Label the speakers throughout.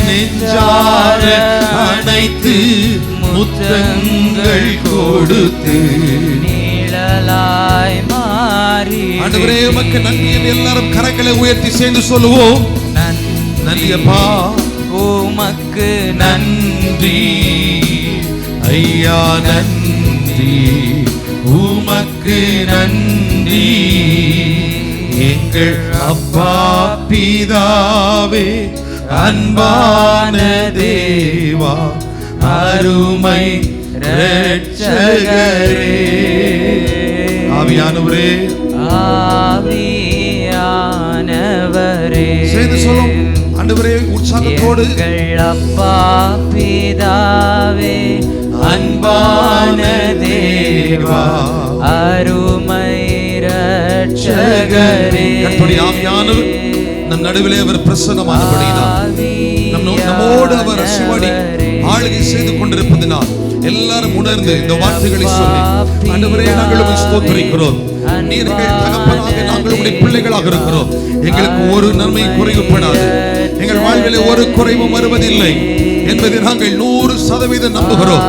Speaker 1: நெஞ்சார அணைத்து முத்தங்கள் கொடுத்து
Speaker 2: நிழலாய் மாறி.
Speaker 1: ஆண்டவரே உமக்கு நன்றி. எல்லாரும் கரங்களை உயர்த்தி சேர்ந்து சொல்லுவோம். நன்றி அப்பா,
Speaker 2: உமக்கு நன்றி
Speaker 1: ஐயா, நன்றி உமக்கு நன்றி. எங்கள் அப்பா பிதாவே, அன்பான தேவா, அருமை இரட்சகரே. ஆவியானவரே,
Speaker 2: ஆவியானவரே,
Speaker 1: சேர்ந்து சொல்லும் ஆண்டவரே உற்சாகத்தோடு.
Speaker 2: எங்கள் அப்பா பிதாவே, அன்பான தேவா, அருமை இரட்சகரே.
Speaker 1: கர்த்தருடைய ஆவியானவர் நம் நடுவிலே அவர் பிரசன்னமானபடியினால், நம்மோடு அவர் அசைவாடி ஆளுகை செய்து கொண்டிருப்பதினால் எல்லாரும் உணர்ந்து இந்த வார்த்தைகளை சொல்லி, ஆண்டவரே நாங்கள் உம்மை ஸ்தோத்திரிக்கிறோம். நீர் எங்கள் தகப்பனாக, நாங்கள் உம்முடைய பிள்ளைகளாக இருக்கிறோம். எங்களுக்கு ஒரு நன்மை குறைவுபடாது, எங்கள் வாழ்விலே ஒரு குறைவும் வருவதில்லை என்பதை நாங்கள் 100% நம்புகிறோம்.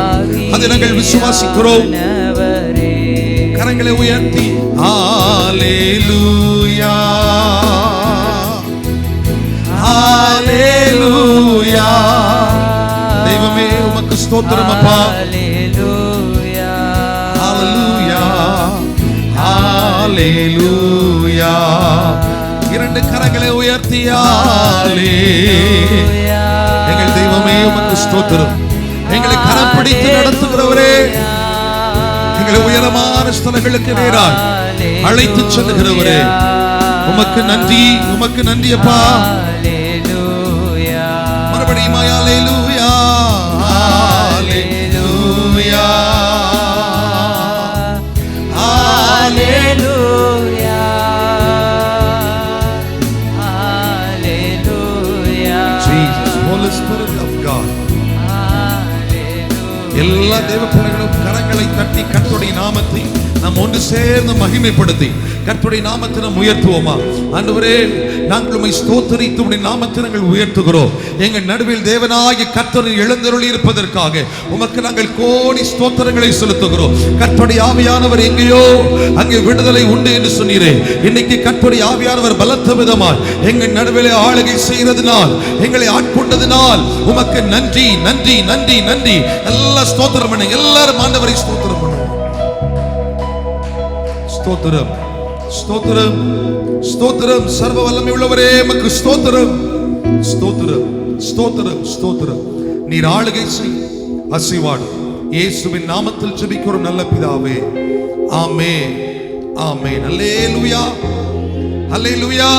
Speaker 1: அதை நாங்கள் விசுவாசிக்கிறோம். கரங்களை உயர்த்தி ஹalleluya, ஹalleluya. தெய்வமே உமக்கு ஸ்தோத்திரம் அப்பா.
Speaker 2: ஹalleluya,
Speaker 1: ஹalleluya, ஹalleluya. இரண்டு கரங்களை உயர்த்தி ஹalleluya. எங்கள் தெய்வமே உமக்கு ஸ்தோத்திரம். எங்களை கரம் பிடித்து நடத்துகிறவரே, எங்களை உயரமான ஸ்தலங்களுக்கு நேராய் அழைத்து செல்லுகிறவரே, உமக்கு நன்றி, உமக்கு நன்றி அப்பா. மறுபடியும் ஹalleluya, ஹalleluya,
Speaker 2: ஹalleluya, ஹalleluya.
Speaker 1: Jesus, Holy Spirit of God. எல்லா தேவ பிள்ளைகளும் கரங்களை தட்டி கர்த்தருடைய நாமத்தை நாம் ஒன்று சேர்ந்து மகிமைப்படுத்தி கர்த்தருடைய நாமத்தை நாம் உயர்த்துவோமா? ஆண்டவரே, நாங்கள் உம்மை ஸ்தோத்திரித்து உம்முடைய நாமத்தை நாங்கள் உயர்த்துகிறோம். எங்கள் நடுவில் தேவனாகிய கர்த்தர் எழுந்தருளி இருப்பதற்காக உமக்கு நாங்கள் கோடி ஸ்தோத்திரங்களை செலுத்துகிறோம். கர்த்தருடைய ஆவியானவர் எங்கேயோ அங்கே விடுதலை உண்டு என்று சொன்னீரே. இன்னைக்கு கர்த்தருடைய ஆவியானவர் பலத்த விதமாய் எங்கள் நடுவிலே ஆளுகை செய்கிறதுனால், எங்களை ஆட்கொண்டதினால் உமக்கு நன்றி, நன்றி, நன்றி, நன்றி. எல்லா ஸ்தோத்திரம் பண்ணுங்க. எல்லாரும் ஆண்டவரை ஸ்தோத்திரம் பண்ணுங்க. ஸ்தோத்திரம், ஸ்தோத்திரம், ஸ்தோத்திரம். சர்வ வல்லமை உள்ளவரே உமக்கு ஸ்தோத்திரம், ஸ்தோத்திரம், ஸ்தோத்திரம், ஸ்தோத்திரம். நீர் ஆளுகை செய், அசைவாடு. இயேசுவின் நாமத்தில் ஜெபிக்கிறோம் நல்ல பிதாவே, ஆமென், ஆமென். அல்லேலூயா, அல்லேலூயா.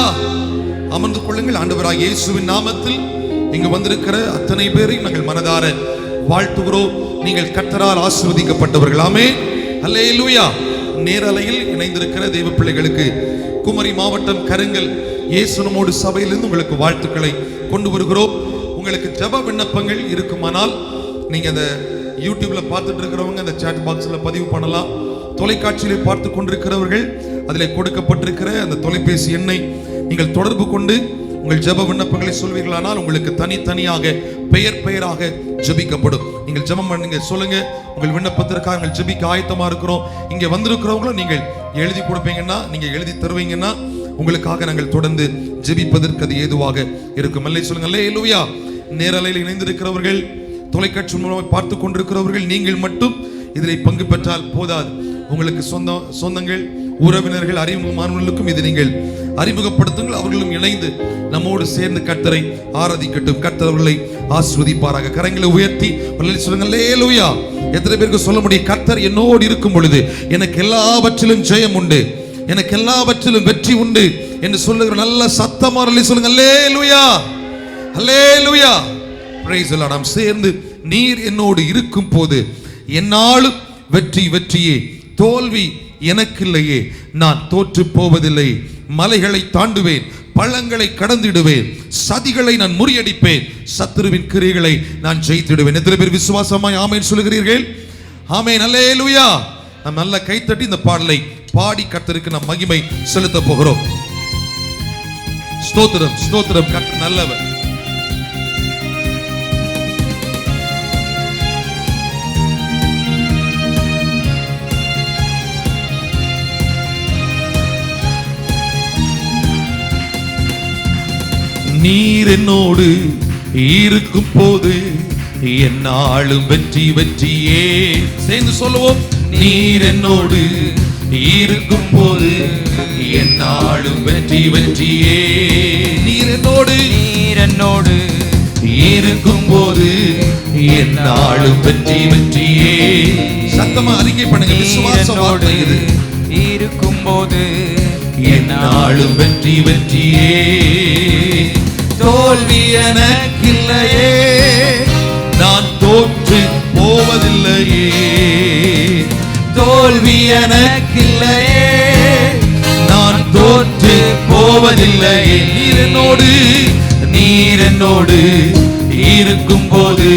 Speaker 1: அமர்ந்து கொள்ளுங்கள். ஆண்டவராகிய இயேசுவின் நாமத்தில் இங்கு வந்திருக்கிற அத்தனை பேரையும் நாங்கள் மனதார வாழ்த்துகிறோம். நீங்கள் கர்த்தரால் ஆசீர்வதிக்கப்பட்டவர்கள். ஆமென், அல்லேலூயா. நேரலையில் இணைந்திருக்கிற தேவ பிள்ளைகளுக்கு குமரி மாவட்டம் கருங்கல் இயேசு நம்மோடு சபையிலிருந்து உங்களுக்கு வாழ்த்துக்களை கொண்டு வருகிறோம். உங்களுக்கு ஜெப விண்ணப்பங்கள் இருக்குமானால் நீங்க அந்த யூடியூப்ல பார்த்துட்டு இருக்கிறவங்க அந்த சாட் பாக்ஸ்ல பதிவு பண்ணலாம். தொலைக்காட்சியிலே பார்த்து கொண்டிருக்கிறவர்கள் அதில் கொடுக்கப்பட்டிருக்கிற அந்த தொலைபேசி எண்ணை நீங்கள் தொடர்பு கொண்டு உங்கள் ஜெப விண்ணப்பங்களை சொல்வீர்களானால் உங்களுக்கு தனித்தனியாக பெயர் பெயராக ஜெபிக்கப்படும். நீங்கள் ஜெபம் பண்ணுங்க, சொல்லுங்க உங்கள் விண்ணப்பத்திற்காக நாங்கள் ஜெபிக்க ஆயத்தமா இருக்கிறோம். இங்கே வந்திருக்கிறவங்களும் நீங்கள் எழுதி கொடுப்பீங்கன்னா, நீங்க எழுதி தருவீங்கன்னா உங்களுக்காக நாங்கள் தொடர்ந்து ஜெபிப்பதற்கு அது ஏதுவாக இருக்கும். அல்லே சொல்லுங்க. அல்லேலூயா. நேரலையில் இணைந்திருக்கிறவர்கள், தொலைக்காட்சி மூலமாக பார்த்து கொண்டிருக்கிறவர்கள், நீங்கள் மட்டும் இதில் பங்கு பெற்றால் போதாது. உங்களுக்கு சொந்தங்கள், உறவினர்கள், அறிமுகமானவர்களுக்கும் இதை நீங்கள் அறிமுகப்படுத்துங்கள். அவர்களும் இணைந்து நம்மோடு சேர்ந்து கர்த்தரை ஆராதிக்கட்டும். கர்த்தர் அவர்களை ஆசீர்வதிப்பாராக. கரங்களை உயர்த்தி சொல்லுங்க அல்லேலூயா. எத்தனை பேருக்கு சொல்ல முடியும்? கர்த்தர் என்னோடு இருக்கும் பொழுது எனக்கு எல்லாவற்றிலும் ஜெயம் உண்டு, எனக்கு எல்லாவற்றிலும் வெற்றி உண்டு என்று சொல்லுகிற நல்ல சத்தமா சொல்லுங்க அல்லேலூயா, அல்லேலூயா. Praise the Lord. நாம் சேர்ந்து நீர் என்னோடு இருக்கும் போது என்னாலும் வெற்றி வெற்றியே, தோல்வி எனக்கில்லையே, நான் தோற்று போவதில்லை. மலைகளை தாண்டுவேன், பள்ளங்களை கடந்திடுவேன், சதிகளை நான் முறியடிப்பேன், சத்துருவின் கிரியைகளை நான் ஜெயித்திடுவேன். எத்தனை பேர் விசுவாசமாய் ஆமென் சொல்லுகிறீர்கள்? ஆமென், அல்லேலூயா. நாம் நல்ல கைத்தட்டி இந்த பாடலை பாடி கர்த்தருக்கு நாம் மகிமை செலுத்த போகிறோம். ஸ்தோத்திரம், ஸ்தோத்திரம். கர்த்தர் நல்லவர். நீர் என்னோடு இருக்கும் போது என்னாலும் வெற்றி வெற்றியே. சேர்ந்து சொல்லுவோம். நீர் என்னோடு இருக்கும் போது என்னாலும் வெற்றி வெற்றியே. நீர் என்னோடு இருக்கும் போது என்னாலும் வெற்றி வெற்றியே. சத்தமா அறிக்கை பண்ணுங்க. விசுவாச வார்த்தை இது.
Speaker 2: இருக்கும் போது
Speaker 1: என்னாலும் வெற்றி வெற்றியே. தோல்வி எனக்கில்லையே, நான் தோற்று போவதில்லையே. தோல்வி எனக்கில்லையே, நான் தோற்று போவதில்லையே. நீர் என்னோடு இருக்கும் போது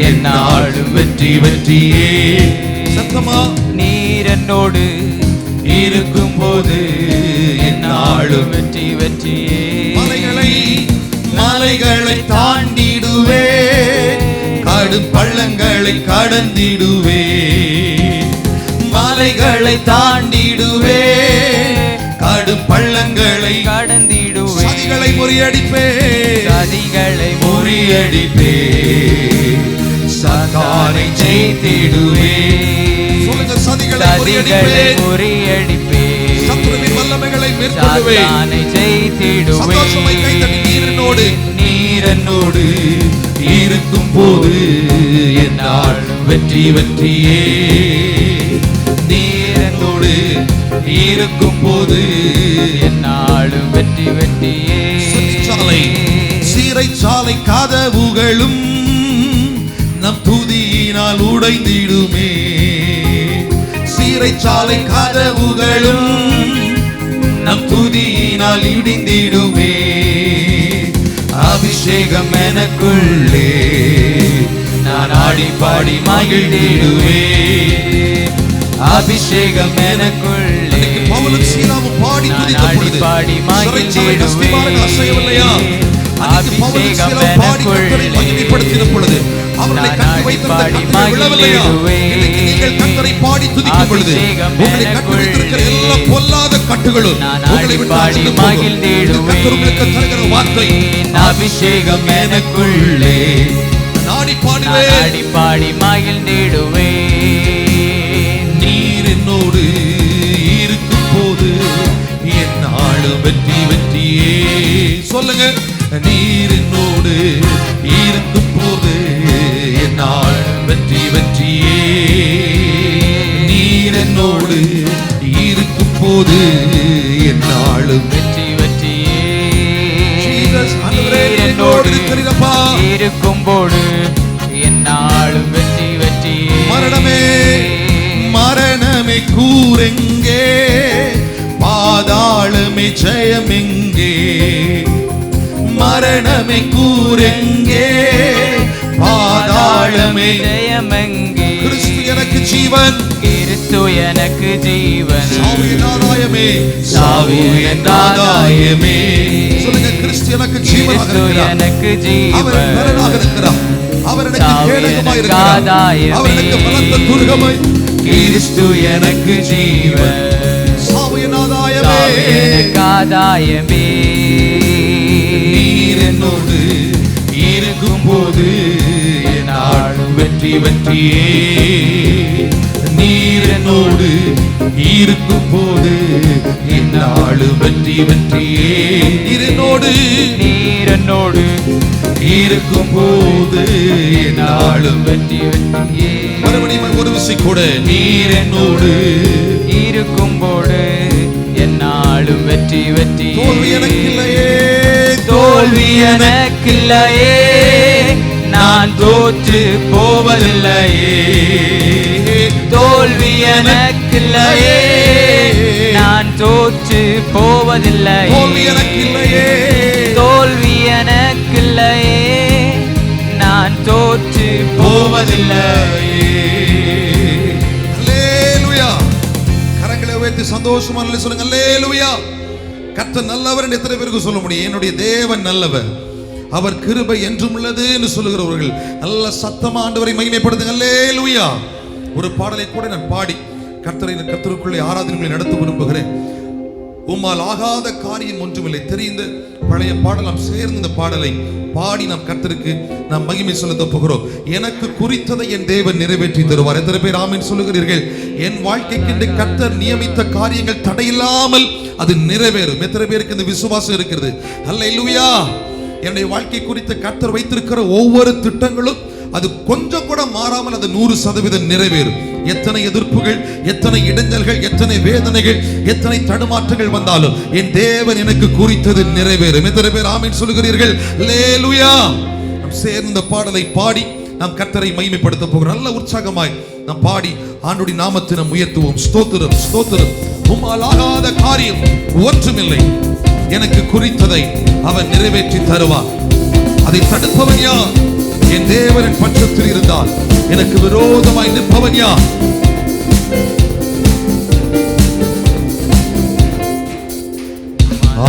Speaker 1: என்னாலும் வெற்றி வெற்றியே. சத்தமா. நீர் என்னோடு இருக்கும் போது என்னாலும் வெற்றி வெற்றியே. மலைகளை தாண்டிடுவே, கடும் பள்ளங்களை கடந்திடுவே. மலைகளை தாண்டிடுவே, கடும் பள்ளங்களை கடந்திடுவே. சதிகளை முறியடிப்பே, சாத்தானை ஜெயித்திடுவே. சொல்லுங்க. சதிகளை முறியடிப்பே, சத்துருவின் வல்லமைகளை மேற்கொள்ளுவே. சந்தோஷமாய் கைதட்டி நீர் என்னோடு இருக்கும் போது என்னால் வெற்றி வெற்றியே. நீர் என்னோடு இருக்கும் போது என்னாலும் வெற்றி வெற்றியே. சிறைச்சாலை கதவுகளும் நம் துதியினால் உடைந்திடுமே. சிறைச்சாலை கதவுகளும் நம் துதியினால் இடிந்திடுமே. அபிஷேகம் எனக்குள்ளே, நான் ஆடி பாடி மகிழ்ந்திடுவே. அபிஷேகம் எனக்குள்ளே, பவுலும் சீலாவும் பாடி துதித்த பொழுது அசையவில்லையா? அபிஷேகம் எனக்குள்ளே, மகிமைப்படுத்தின பொழுது அவர்களை கட்டி வைத்திருந்த கட்டுகள் விழவில்லையா? நீங்கள் கர்த்தரை பாடி துதிக்கும் பொழுது உங்களை கட்டி வைத்திருக்கிற எல்லா பொல்லாத கட்டுகளும் உங்களை விட்டு அகன்று போகும். கர்த்தர் உங்களுக்கு தருகிற வார்த்தை. அபிஷேகம் எனக்குள்ளே, நாடி பாடி மகிழ்ந்திடுவே. நீர் என்னோடு இருக்கும் போது என்னாலும் வெற்றி வெற்றியே. சொல்லுங்க. நீர் என்னோடு இருக்கும் போது என்னால் வெற்றி வெற்றியே. நீர் என்னோடு இருக்கும் போது என்னாலும் வெற்றி வெற்றியே. என்னோடு இருக்கிறப்பா, இருக்கும் போது என்னாலும் வெற்றி வெற்றியே. மரணமே கூரெங்கே, பாதாளமே ஜெயமெங்கே. மரணமே கூரெங்கே, பாதாளமே ஜெயமெங்கே. கிறிஸ்து எனக்கு ஜீவன், கிறிஸ்து எனக்கு ஜீவன். சாவியின் ஆதாயமே, சாவியின் ஆதாயமே. சொல்லுங்க. கிறிஸ்து எனக்கு ஜீவனாக இருக்கிறார். எனக்கு ஜீவன். அவர் பலனாக இருக்கிறார். அவர் எனக்கு கேடகமாய் இருக்கிறார். அவர் எனக்கு பலத்த துர்கமாய். கிறிஸ்து எனக்கு ஜீவன். சாவியின் ஆதாயமே. நீர் என்னோடு இருக்கும் போது என்னாலும் வெற்றி வெற்றியே. நீர் என்னோடு இருக்கும் போது என்னாலும் வெற்றி வெற்றியே. நீர் என்னோடு இருக்கும் போது என்னாலும் வெற்றி வெற்றியே. மறுபடியும் ஒரு விசை கூட. நீர் என்னோடு இருக்கும் போது என்னாலும் வெற்றி வெற்றி. தோல்வி எனக்கில்லையே, தோல்வி எனக்கில்லையே, நான் தோற்று போவதில்லையே. தோல்வி எனக்கில்லையே, நான் தோற்று போவதில்லையே. தோல்வி எனக்கில்லையே, தோல்வி எனக்கில்லையே, நான் தோற்று போவதில்லையே. அல்லேலூயா. கரங்களை உயர்த்தி சந்தோஷமா சொல்லுங்க. அல்லேலூயா. கர்த்தர் நல்லவர் என்று எத்தனை பேருக்கு சொல்ல முடியும்? என்னுடைய தேவன் நல்லவர், அவர் கிருபை என்றும் உள்ளது என்று சொல்லுகிறவர்கள் நல்ல சத்தமா ஆண்டவரை மகிமைப்படுத்துங்க. அல்லேலூயா. ஒரு பாடலை கூட நான் பாடி கர்த்தருக்குள்ளே ஆராதனைகளை நடத்த விரும்புகிறேன். உம்மால் ஆகாத காரியம் ஒன்றுமில்லை. தெரிந்த பழைய பாடல் நாம் சேர்ந்து இந்த பாடலை பாடி நாம் கர்த்தருக்கு நாம் மகிமை செலுத்த போகிறோம். எனக்கு குறித்ததை என் தேவன் நிறைவேற்றி தருவார். எத்தனை பேர் ஆமென் சொல்லுகிறீர்கள்? என் வாழ்க்கைக்கு கர்த்தர் நியமித்த காரியங்கள் தடையில்லாமல் அது நிறைவேறும். எத்தனை பேருக்கு இந்த விசுவாசம் இருக்கிறது? அல்லேலூயா. என்னுடைய வாழ்க்கை குறித்த கர்த்தர் வைத்திருக்கிற ஒவ்வொரு திட்டங்களும் அது கொஞ்சம் கூட மாறாமல் அது 100% நிறைவேறும். எத்தனை எதிர்ப்புகள், எத்தனை இடைஞ்சல்கள், எத்தனை வேதனைகள், எத்தனை தடுமாற்றங்கள் வந்தாலும் என் தேவன் எனக்கு குறித்தது நிறைவேறும். எத்தனை பேர் ஆமென் சொல்லுகிறீர்கள்? அல்லேலூயா. நாம் சேர்ந்த பாடலை பாடி நாம் கர்த்தரை மகிமைப்படுத்த போகிறோம். நல்ல உற்சாகமாய் நாம் பாடி ஆண்டவருடைய நாமத்தை நாம் உயர்த்துவோம். ஸ்தோத்திரம், ஸ்தோத்திரம். உம்மால் ஆகாத காரியம் ஒன்றுமில்லை. எனக்கு குறித்ததை அவன் நிறைவேற்றி தருவார். அதை தடுப்பவன் யார்? என் தேவனின் பட்சத்தில் இருந்தால் எனக்கு விரோதமாய் நிற்பவன் யார்?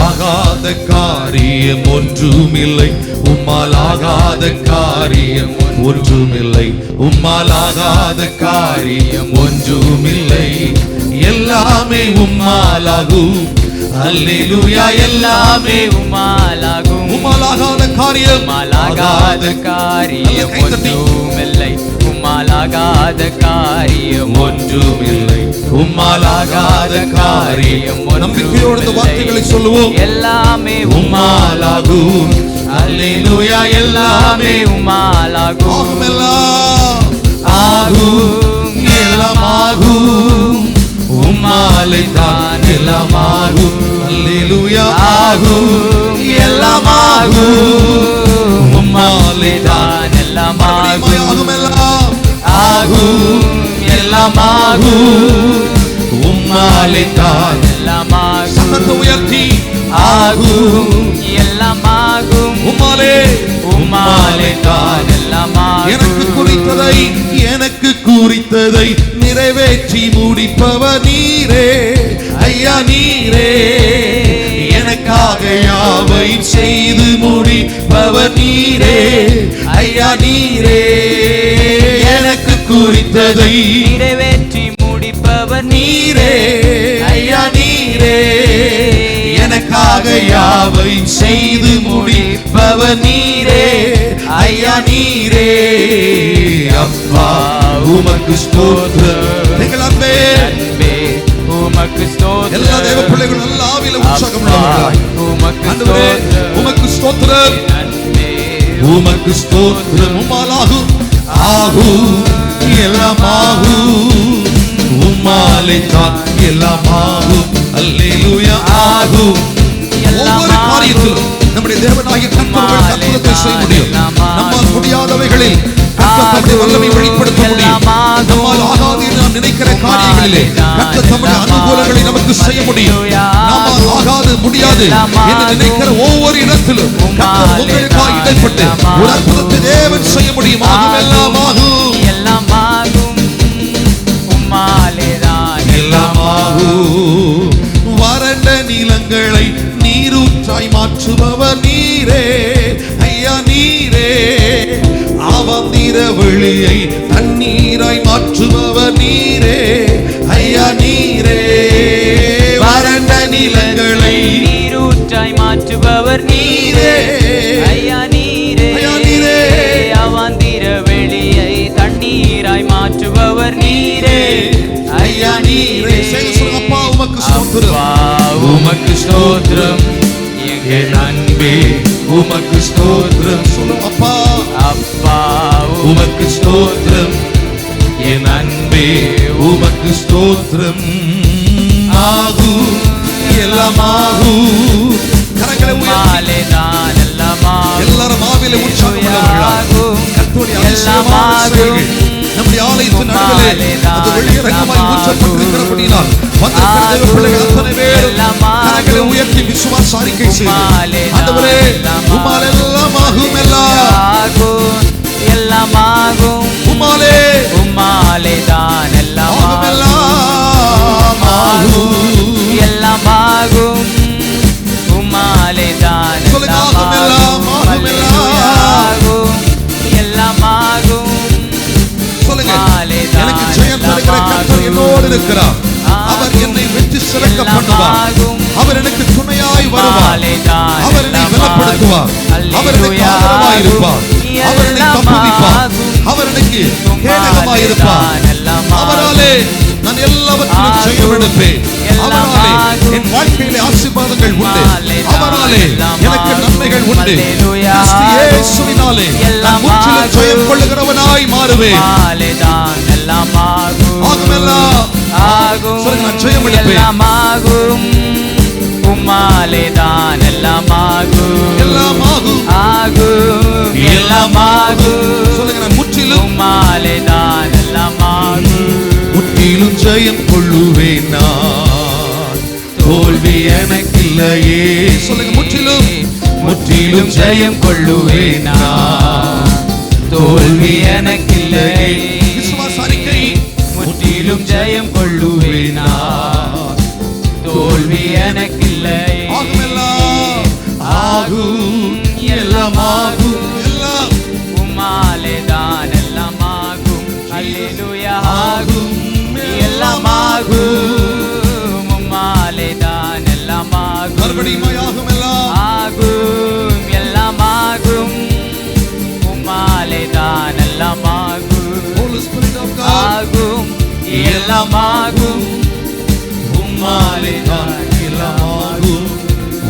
Speaker 1: ஆகாத காரியம் ஒன்றுமில்லை. உம்மால் ஆகாத காரியம் ஒன்றுமில்லை. உம்மால் ஆகாத காரியம் ஒன்றுமில்லை. எல்லாமே உம்மாலாகும். அல்லேலூயா. எல்லாமே
Speaker 2: உம்மாலாகும்.
Speaker 1: உம்மாலாகாத காரியம்,
Speaker 2: உம்மாலாகாத காரியம் ஒன்றுமில்லை. உம்மாலாகாத காரியம் ஒன்றுமில்லை. உம்மாலாகாத காரியம்
Speaker 1: நம்பிக்கையோடு இந்த வார்த்தைகளை சொல்லுவோம்.
Speaker 2: எல்லாமே
Speaker 1: உம்மாலாகும்.
Speaker 2: அல்லேலூயா. எல்லாமே உம்மாலாகும்.
Speaker 1: எல்லாம்
Speaker 2: ஆகும், எல்லாம் ஆகும். உம்மாலே தான் எல்லாம் ஆகும்.
Speaker 1: அல்லேலூயா.
Speaker 2: ஆகும், எல்லாம் ஆகும். உம்மாலே தான் எல்லாம் ஆகும்.
Speaker 1: எல்லாம்
Speaker 2: ஆகும், எல்லாம் ஆகும். உம்மாலே தான் எல்லாம் ஆகும்.
Speaker 1: சத்தத்தை உயர்த்தி
Speaker 2: ஆகும், எல்லாம் ஆகும்.
Speaker 1: உம்மாலே,
Speaker 2: உம்மாலே தான் எல்லாம் ஆகும்.
Speaker 1: எனக்கு குறித்ததை நிறைவேற்றி முடிப்பவர் நீரே. ஐயா நீரே. எனக்காக யாவை செய்து முடிப்பவர் நீரே. ஐயா நீரே. எனக்கு குறித்ததை
Speaker 2: நிறைவேற்றி முடிப்பவர்
Speaker 1: நீரே. ஐயா நீரே. எனக்காக யாவை செய்து முடிப்பவர் நீரே. ஐயா நீரே. அப்பா உமக்கு ஸ்தோத்திரம். எங்கள் அன்பே,
Speaker 2: உமக்கு ஸ்தோத்திரம்.
Speaker 1: எல்லா தேவ பிள்ளைகளும் நல்ல ஆவியில உற்சாகம் உள்ளவர்களாய் ஆண்டவரே உமக்கு ஸ்தோத்திரம். உமக்கு ஸ்தோத்திரம். உம்மாலாகும். ஆகும், எல்லாம் ஆகும். உம்மாலே தான் எல்லாம் ஆகும். அல்லேலூயா. ஆகும். ஒவ்வொரு காரியத்திலும் நம்முடைய தேவனாகிய கர்த்தர் அற்புதத்தை செய்ய முடியும். நம்மால் முடியாதவைகளில் கர்த்தர் தம்முடைய வல்லமை வெளிப்படுத்த முடியும். நம்மால் ஆகாது என்று நாம் நினைக்கிற காரியங்களிலே கர்த்தர் தம்முடைய அனுகூலங்களை நமக்கு செய்ய முடியும். நம்மால் ஆகாது, முடியாது என்று நினைக்கிற ஒவ்வொரு இடத்திலும் கர்த்தர் உங்களுக்காக இடைப்பட்டு ஒரு அற்புதத்தை தேவன் செய்ய முடியும். ஆகும், எல்லாம் ஆகும்.
Speaker 2: எல்லாம் ஆகும். உம்மாலே தான்
Speaker 1: எல்லாம் ஆகும். வறண்ட நிலங்களை நீரூற்றாய் மாற்றுபவர் நீரே. ஐயா நீரே. அவந்திர வெளியை தண்ணீராய் மாற்றுபவர் நீரே. ஐயா நீரே. வறண்ட நிலங்களை
Speaker 2: நீரூற்றாய் மாற்றுபவர் நீரே. ஐயா நீரே.
Speaker 1: ஐயா நீரே.
Speaker 2: அவந்திர வெளியை தண்ணீராய் மாற்றுபவர் நீரே.
Speaker 1: ஐயா நீரே. அப்பா உமக்கு ஸ்தோத்திரம்.
Speaker 2: உமக்கு ஸ்தோத்திரம்.
Speaker 1: என் அன்பே உமக்கு ஸ்தோத்திரம். சொல்லும் அப்பா.
Speaker 2: அப்பா
Speaker 1: உமக்கு ஸ்தோத்திரம். என் அன்பே உமக்கு ஸ்தோத்திரம். ஆகும், எல்லாம் ஆகும். கரங்களை உயர்த்தி எல்லாரும் ஆவியிலே உற்சாகம் உள்ளவர்களாய் கர்த்தருடைய அதிசயமான செயல்கள் நம்முடைய ஆலயத்தின் நடுவிலே அது வெளியரங்கமாய் ஊற்றப்பட்டிருக்கிறபடியால் வந்திருக்கிற தேவ பிள்ளைகள் அத்தனை பேரும் கரங்களை உயர்த்தி விசுவாச அறிக்கை செய்து ஆண்டவரே உம்மால் எல்லாம் ஆகும்.
Speaker 2: எல்லாம் ஆகும்.
Speaker 1: உம்மாலே,
Speaker 2: உம்மாலே தான் எல்லாம்
Speaker 1: ஆகும். எல்லாம் ஆகும்.
Speaker 2: எல்லாம் ஆகும். உம்மாலே தான்
Speaker 1: சொல்லுங்க. ஆகும், எல்லாம் ஆகும்.
Speaker 2: ஆகும். எல்லாம் ஆகும்.
Speaker 1: சொல்லுங்க. எனக்கு ஜெயம் தருகிற கர்த்தர் என்னோடு இருக்கிறார். அவர் என்னை வெற்றி சிறக்க பண்ணுவார். அவர் எனக்கு துணையாய் வருவார். அவர் என்னை பலப்படுத்துவார். அவர் எனக்கு ஆதரவாய் இருப்பார். அவர் என்னை தப்புவிப்பார். அவர் எனக்கு கேடகமாய் இருப்பார். அவராலே நான் எல்லாவற்றிலும் ஜெயம் எடுப்பேன். அவராலே என் வாழ்க்கையிலே ஆசீர்வாதங்கள் உண்டு. அவராலே எனக்கு நன்மைகள் உண்டு. கிறிஸ்து இயேசுவினாலே நான் முற்றிலும் ஜெயம் கொள்ளுகிறவனாய் மாறுவேன். ஆகுமெல்லாம் சொல்லுங்க, நான் ஜெயம் எடுப்பேன்.
Speaker 2: உம்மாலேதான் எல்லாமாகும்.
Speaker 1: எல்லாமாகும்.
Speaker 2: ஆகும். எல்லாமாகும்.
Speaker 1: சொல்லுங்க, நான் முற்றிலும்
Speaker 2: உம்மாலேதான் எல்லாமாகும்.
Speaker 1: முற்றிலும் ஜெயம் கொள்ளுவேன் நான். தோல்வி எனக்கில்லையே. சொல்லுங்க, முற்றிலும் முற்றிலும் ஜெயம் கொள்ளுவேன் நான். தோல்வி எனக்கில்லையே. விசுவாச அறிக்கை. முற்றிலும் ஜெயம் கொள்ளுவேன் நான். தோல்வி எனக்கில்லை. ஆகுமெல்லாம் ஆகும். எல்லாமாகும். எல்லாம்
Speaker 2: உம்மாலேதான் எல்லாமாகும். அல்லேலூயா. ஆகும். எல்லாமாகும். உம்மாலேதான் எல்லாமாகும்.
Speaker 1: மறுபடியும் ஆகும். எல்லாம்
Speaker 2: ஆகும். எல்லாமாகும். உம்மாலேதான் எல்லாமாகும்.
Speaker 1: Holy Spirit of God.
Speaker 2: ஆகும். எல்லாமாகும்.
Speaker 1: உம்மாலேதான் எல்லாமாகும்.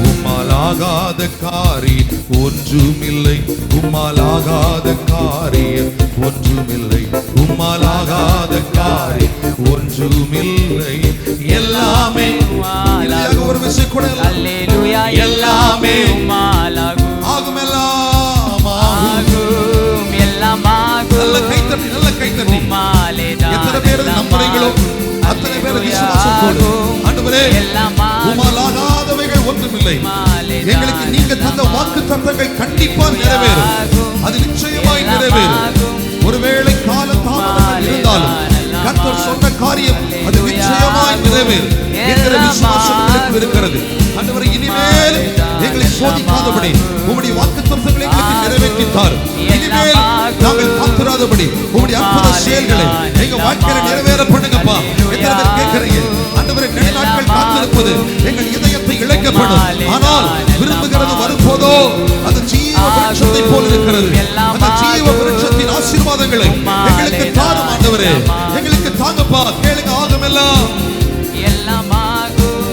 Speaker 1: உம்மாலாகாத காரியம் ஒன்றுமில்லை. உம்மாலாகாத காரியம் ஒன்றுமில்லை. உம்மாலாகாத காரியம் ஒன்றுமில்லை. எல்லாமே ஒரு விஷயம் கூட
Speaker 2: அல்லேலூயா. எல்லாமே உம்மாலாகும்.
Speaker 1: ஆகும். எல்லாம்
Speaker 2: ஆகும். எல்லாமாகும்.
Speaker 1: நல்ல கைத்தட்டி, நல்ல கைத்தட்டி.
Speaker 2: உம்மாலேதான்
Speaker 1: எத்தனை பேர் நம்புறீங்களோ அத்தனை பேர் விசுவாசத்தோடு ஆண்டவரே உம்மாலாகாதவைகள் ஒன்றுமில்லை. எங்களுக்கு நீங்க தந்த வாக்குத்தத்தங்கள் கண்டிப்பா நிறைவேறும். அது நிச்சயமாய் நிறைவேறும். ஒருவேளை கால தாமதங்கள் இருந்தாலும் கர்த்தர் சொன்ன காரியம் அது நிச்சயமாய் நிறைவேறும் என்கிற விசுவாசம் எங்களுக்கு இருக்கிறது. ஆண்டவரே, இனிமேல் எங்களை சோதிக்காதபடி உம்முடைய வாக்குத்தத்தங்களை எங்களுக்கு நிறைவேற்றித்தார். இனிமேல் நாங்கள் காத்திராதபடி உம்முடைய அற்புத செயல்களை எங்க வாழ்க்கையில நிறைவேற பண்ணுங்கப்பா. எத்தனை பேர் கேட்கிறீங்க? ஆண்டவரே, நெடு நாட்கள் காத்திருப்பது எங்கள் இதயத்தை இழைக்கப்படும். ஆனால் விரும்புகிறது வரும்போதோ அது ஜீவ விருட்சத்தை போல் இருக்கிறது. அந்த ஜீவ விருட்சத்தின் ஆசீர்வாதங்களை எங்களுக்கு தாரும் ஆண்டவரே. எங்களுக்கு தாங்கப்பா. கேளுங்க. ஆகும். எல்லாம்
Speaker 2: எல்லாமாகும்.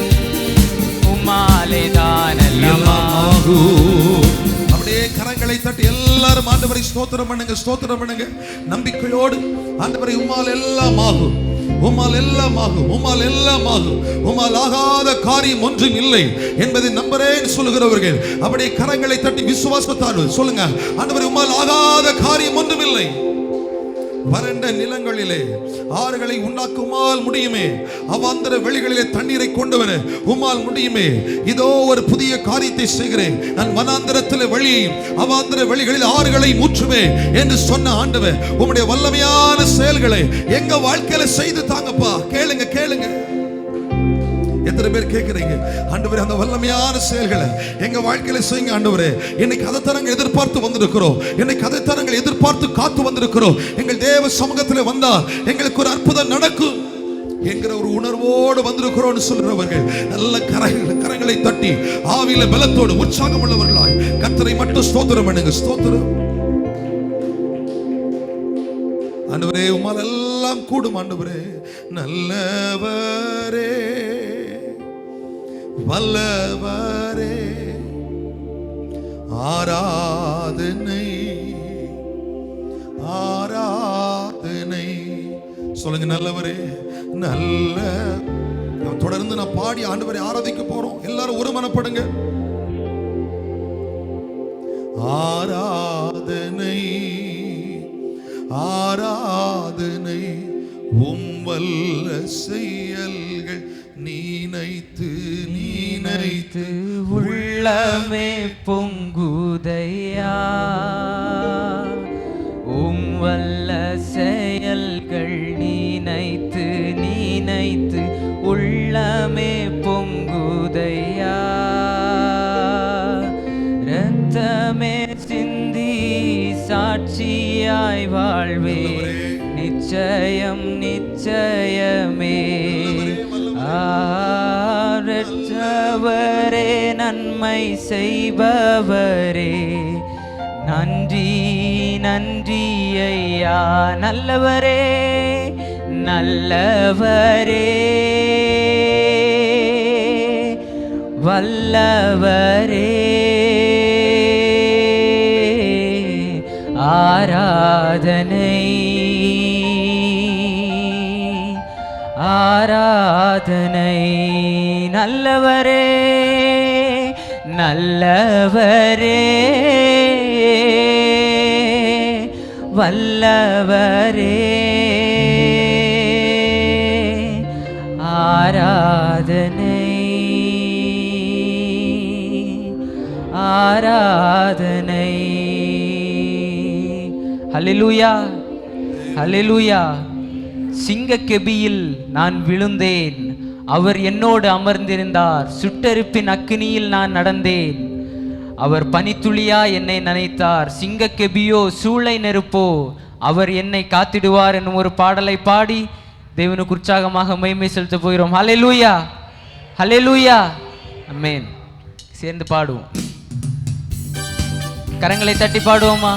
Speaker 2: உம்மாலேதான்
Speaker 1: எல்லாமாகும். அப்படியே கரங்களை தட்டி எல்லாரும் ஆண்டவரை ஸ்தோத்திரம் பண்ணுங்க. ஸ்தோத்திரம் பண்ணுங்க நம்பிக்கையோடு. ஆண்டவரை, உம்மால் எல்லாம் ஆகும். உம்மால் எல்லாம் ஆகும். உம்மால் எல்லாம் ஆகும். உம்மால் ஆகாத காரியம் ஒன்றும் இல்லை என்பதை நம்புறேன் சொல்லுகிறவர்கள் அப்படியே கரங்களை தட்டி விசுவாசத்தால் சொல்லுங்க. ஆண்டவரே, உம்மால் ஆகாத காரியம் ஒன்றும் இல்லை. வறண்ட நிலங்களிலே ஆறுகளை உண்டாக்க உம்மால் முடியுமே. அவாந்தர வெளிகளிலே தண்ணீரை கொண்டு வர உம்மால் முடியுமே. இதோ ஒரு புதிய காரியத்தை செய்கிறேன். நான் வனாந்தரத்திலே வழியையும் அவாந்தர வெளிகளில் ஆறுகளை ஊற்றுவேன் என்று சொன்ன ஆண்டவர் உம்முடைய வல்லமையான செயல்களை எங்க வாழ்க்கையில செய்து தாங்கப்பா. கேளுங்க, கேளுங்க. எத்தனை பேர் கேட்கிறீங்க? ஆண்டவரே, அந்த வல்லமையான செயல்களை எங்க வாழ்க்கையில செய்யுங்க ஆண்டவரே. இன்னைக்கு அதை நாங்கள் எதிர்பார்த்து வந்திருக்கிறோம். இன்னைக்கு அதை நாங்கள் எதிர்பார்த்து காத்து வந்திருக்கிறோம். எங்கள் தேவ சமூகத்தில் வந்தா எங்களுக்கு ஒரு அற்புதம் நடக்கும் என்கிற ஒரு உணர்வோடு வந்திருக்கிறோம் சொல்றவர்கள் நல்ல கரங்களை தட்டி ஆவியில பலத்தோடு உற்சாகம் உள்ளவர்களாய் கர்த்தரை மட்டும் ஸ்தோத்திரம் பண்ணுங்க. ஸ்தோத்திரம். ஆண்டவரே, உம்மால் எல்லாம் கூடும். ஆண்டவரே, நல்லவரே, வல்லவரே, ஆராதனை ஆராதனை. சொல்லுங்க, நல்லவரே. நல்ல தொடர்ந்து நான் பாடி ஆண்டவரை ஆராதிக்க போறோம். எல்லாரும் ஒரு மனப்படுங்க. ஆராதனை ஆராதனை வல்ல செயல்கள் நீனைத்து நீனைத்து
Speaker 2: உள்ளமே பொங்குதையா. வல்ல செயல்கள் நீனைத்து நீனைத்து உள்ளமே பொங்குதையா. இரத்தமே சிந்தி சாட்சியாய் வாழ்வே நிச்சயம் நிச்சயமே. இரத்தமே நல்லவரே நன்மை செய்பவரே, நன்றி நன்றி ஐயா. நல்லவரே நல்லவரே, வல்லவரே, ஆராதனை ஆராதனை. நல்லவரே நல்லவரே, வல்லவரே, ஆராதனை ஆராதனை. ஹல்லேலூயா ஹல்லேலூயா. சிங்கக்கெபியில் நான் விழுந்தேன், அவர் என்னோடு அமர்ந்திருந்தார். சுட்டெரிப்பின் அக்கினியில் நான் நடந்தேன், அவர் பனித்துளியா என்னை நனைத்தார். சிங்கக்கெபியோ சூளை நெருப்போ, அவர் என்னை காத்திடுவார் என்னும் ஒரு பாடலை பாடி தேவனுக்கு உற்சாகமாக மகிமை செலுத்த போகிறோம். ஹல்லேலூயா ஹல்லேலூயா. ஆமென். சேர்ந்து பாடுவோம், கரங்களை தட்டி பாடுவோமா?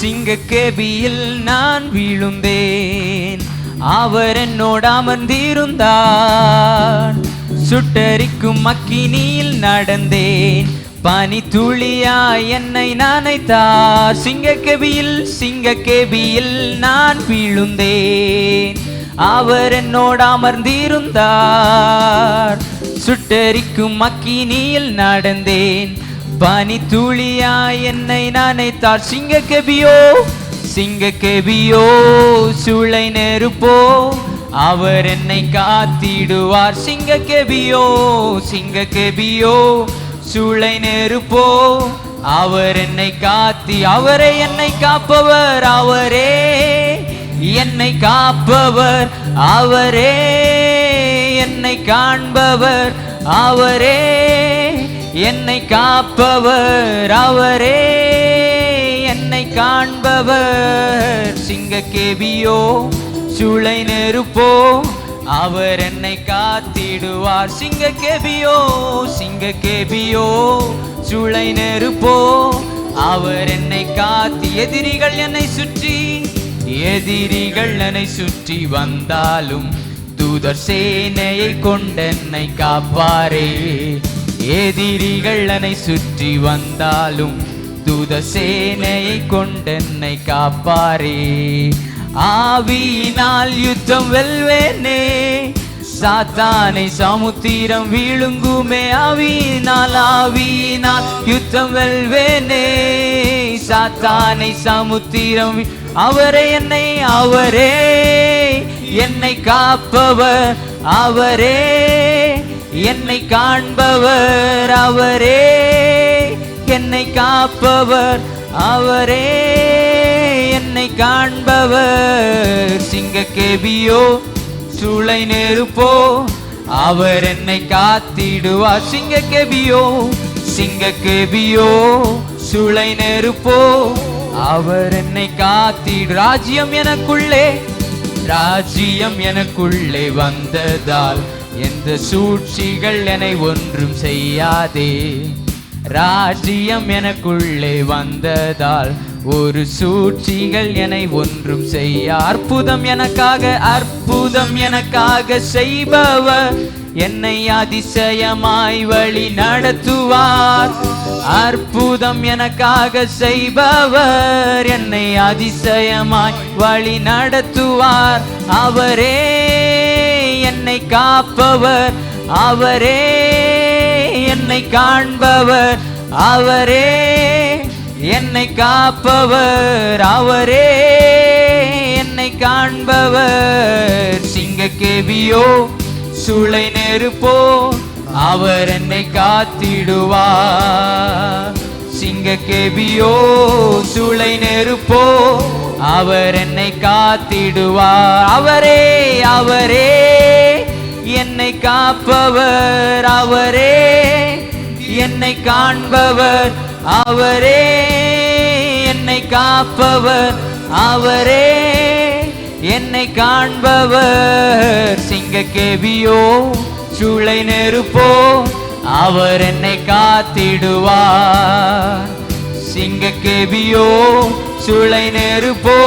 Speaker 2: சிங்கக்கெபியில் நான் விழுந்தேன், அவர் என்னோடு அமர்ந்திருந்தார். சுட்டரிக்கும் அக்கினியில் நடந்தேன், பனி துளியா என்னை நனைத்தார். சிங்கக்கெபியில் நான் விழுந்தேன், அவர் என்னோடு அமர்ந்திருந்தார். சுட்டரிக்கும் அக்கினியில் நடந்தேன், பனி துளியா என்னை நனைத்தார். சிங்கக்கெபியோ சூளை நெருப்போ, அவர் என்னை காத்திடுவார். சிங்கக்கெபியோ சூளை நெருப்போ, அவர் என்னை அவரே என்னை காப்பவர், அவரே என்னை காப்பவர், அவரே என்னை காண்பவர், அவரே என்னை காப்பவர், அவரே என்னை காண்பவர். சிங்கக்கெபியோ சூளை நெருப்போ, அவர் என்னை காத்திடுவார். சிங்கக்கெபியோ சூளை நெருப்போ, அவர் என்னை காத்தி. எதிரிகள் என்னை சுற்றி வந்தாலும் தூதர் சேனையை கொண்டென்னை காப்பாரே. எதிரிகள் என்னை சுற்றி வந்தாலும் தூதர் சேனையை கொண்டென்னை காப்பாரே. ஆவியினால் யுத்தம் வெல்வேனே, சாத்தானை சமுத்திரம் விழுங்குமே. ஆவியினால் யுத்தம் வெல்வேனே, சாத்தானை சமுத்திரம். அவரே என்னை காப்பவர், அவரே என்னை காண்பவர், அவரே என்னை காப்பவர், அவரே என்னை காண்பவர். சிங்கக்கெபியோ சூளை நெருப்போ, அவர் என்னை காத்திடுவார். சிங்கக்கெபியோ சூளை நெருப்போ, அவர் என்னை காத்திடு. ராஜ்யம் எனக்குள்ளே வந்ததால் எந்த சூழ்ச்சிகள் என்னை ஒன்றும் செய்யாதே. ராஜ்யம் எனக்குள்ளே வந்ததால் ஒரு சூழ்ச்சிகள் என்னை ஒன்றும் செய்ய. அற்புதம் எனக்காக செய்பவர் என்னை அதிசயமாய் வழி நடத்துவார். அற்புதம் எனக்காக செய்பவர் என்னை அதிசயமாய் வழி நடத்துவார். அவரே என்னை காப்பவர், அவரே என்னை காண்பவர், அவரே என்னை காப்பவர், அவரே என்னை காண்பவர். சிங்கக்கெபியோ சூளை நெருப்போ, அவர் என்னை காத்திடுவார். சிங்கக்கெபியோ சூளை நெருப்போ, அவர் என்னை காத்திடுவார். அவரே அவரே என்னை காப்பவர், அவரே என்னை காண்பவர், அவரே என்னை காப்பவர், அவரே என்னை காண்பவர். சிங்கக்கேபியோ சூளை நெருப்போ அவர் என்னை காத்திடுவார். சிங்கக்கேபியோ சூளை நெருப்போ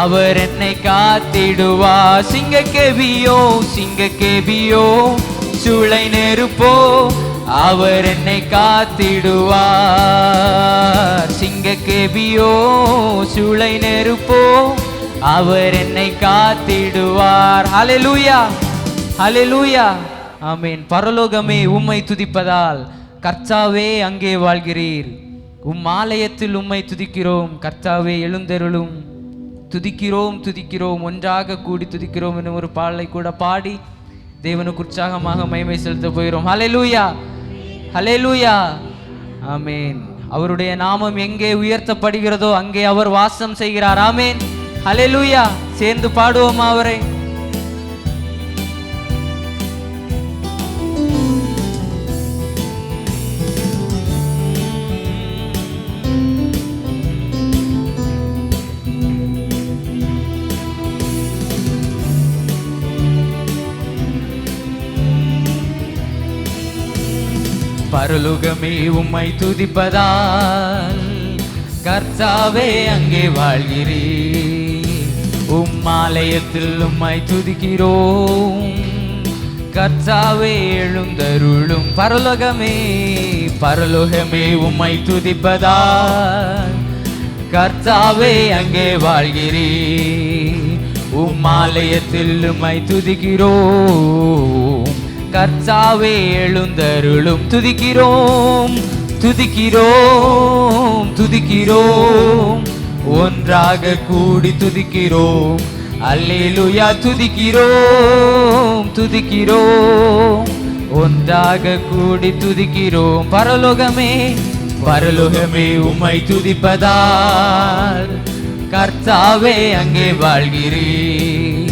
Speaker 2: அவர் என்னை காத்திடுவார். சிங்கக்கேபியோ சிங்கக்கேபியோ சூளை நெருப்போ அவர் என்னை காத்திடுவார். சிங்கக்கேபியோ சூளை நெருப்போ அவர் என்னை காத்திடுவார். ஹல்லேலூயா ஹல்லேலூயா ஆமென். பரலோகமே உம்மை துதிப்பதால் கர்த்தாவே அங்கே வாழ்கிறீர். ஆலயத்தில் உம்மை துதிக்கிறோம். கர்த்தாவே எழுந்தருளும். துதிக்கிறோம் துதிக்கிறோம், ஒன்றாக கூடி துதிக்கிறோம் என்னும் ஒரு பாடலை கூட பாடி தேவனுக்கு உற்சாகமாக மகிமை செலுத்த போகிறோம். ஹல்லேலூயா ஹல்லேலூயா ஆமென். அவருடைய நாமம் எங்கே உயர்த்தப்படுகிறதோ அங்கே அவர் வாசம் செய்கிறார். ஆமென் ஹல்லேலூயா. சேர்ந்து பாடுவோம் அவரை. பரலோகமே உம்மை துதிப்பதால் கர்த்தாவே அங்கே வாழ்கிறீர். ஆலயத்தில் உம்மை துதிக்கிறோம். கர்த்தாவே எழுந்தருளும். பரலோகமே பரலோகமே உம்மை துதிப்பதால் கர்த்தாவே அங்கே வாழ்கிறீர். ஆலயத்தில் உம்மை துதிக்கிறோம். கர்த்தாவே எழுந்தருளும். துதிக்கிறோம் துதிக்கிறோம் துதிக்கிறோம், ஒன்றாக கூடி துதிக்கிறோம். அல்லேலூயா. துதிக்கிறோம் துதிக்கிறோம், ஒன்றாக கூடி துதிக்கிறோம். பரலோகமே பரலோகமே உம்மை துதிப்பதால் கர்த்தாவே அங்கே வாழ்கிறீர்.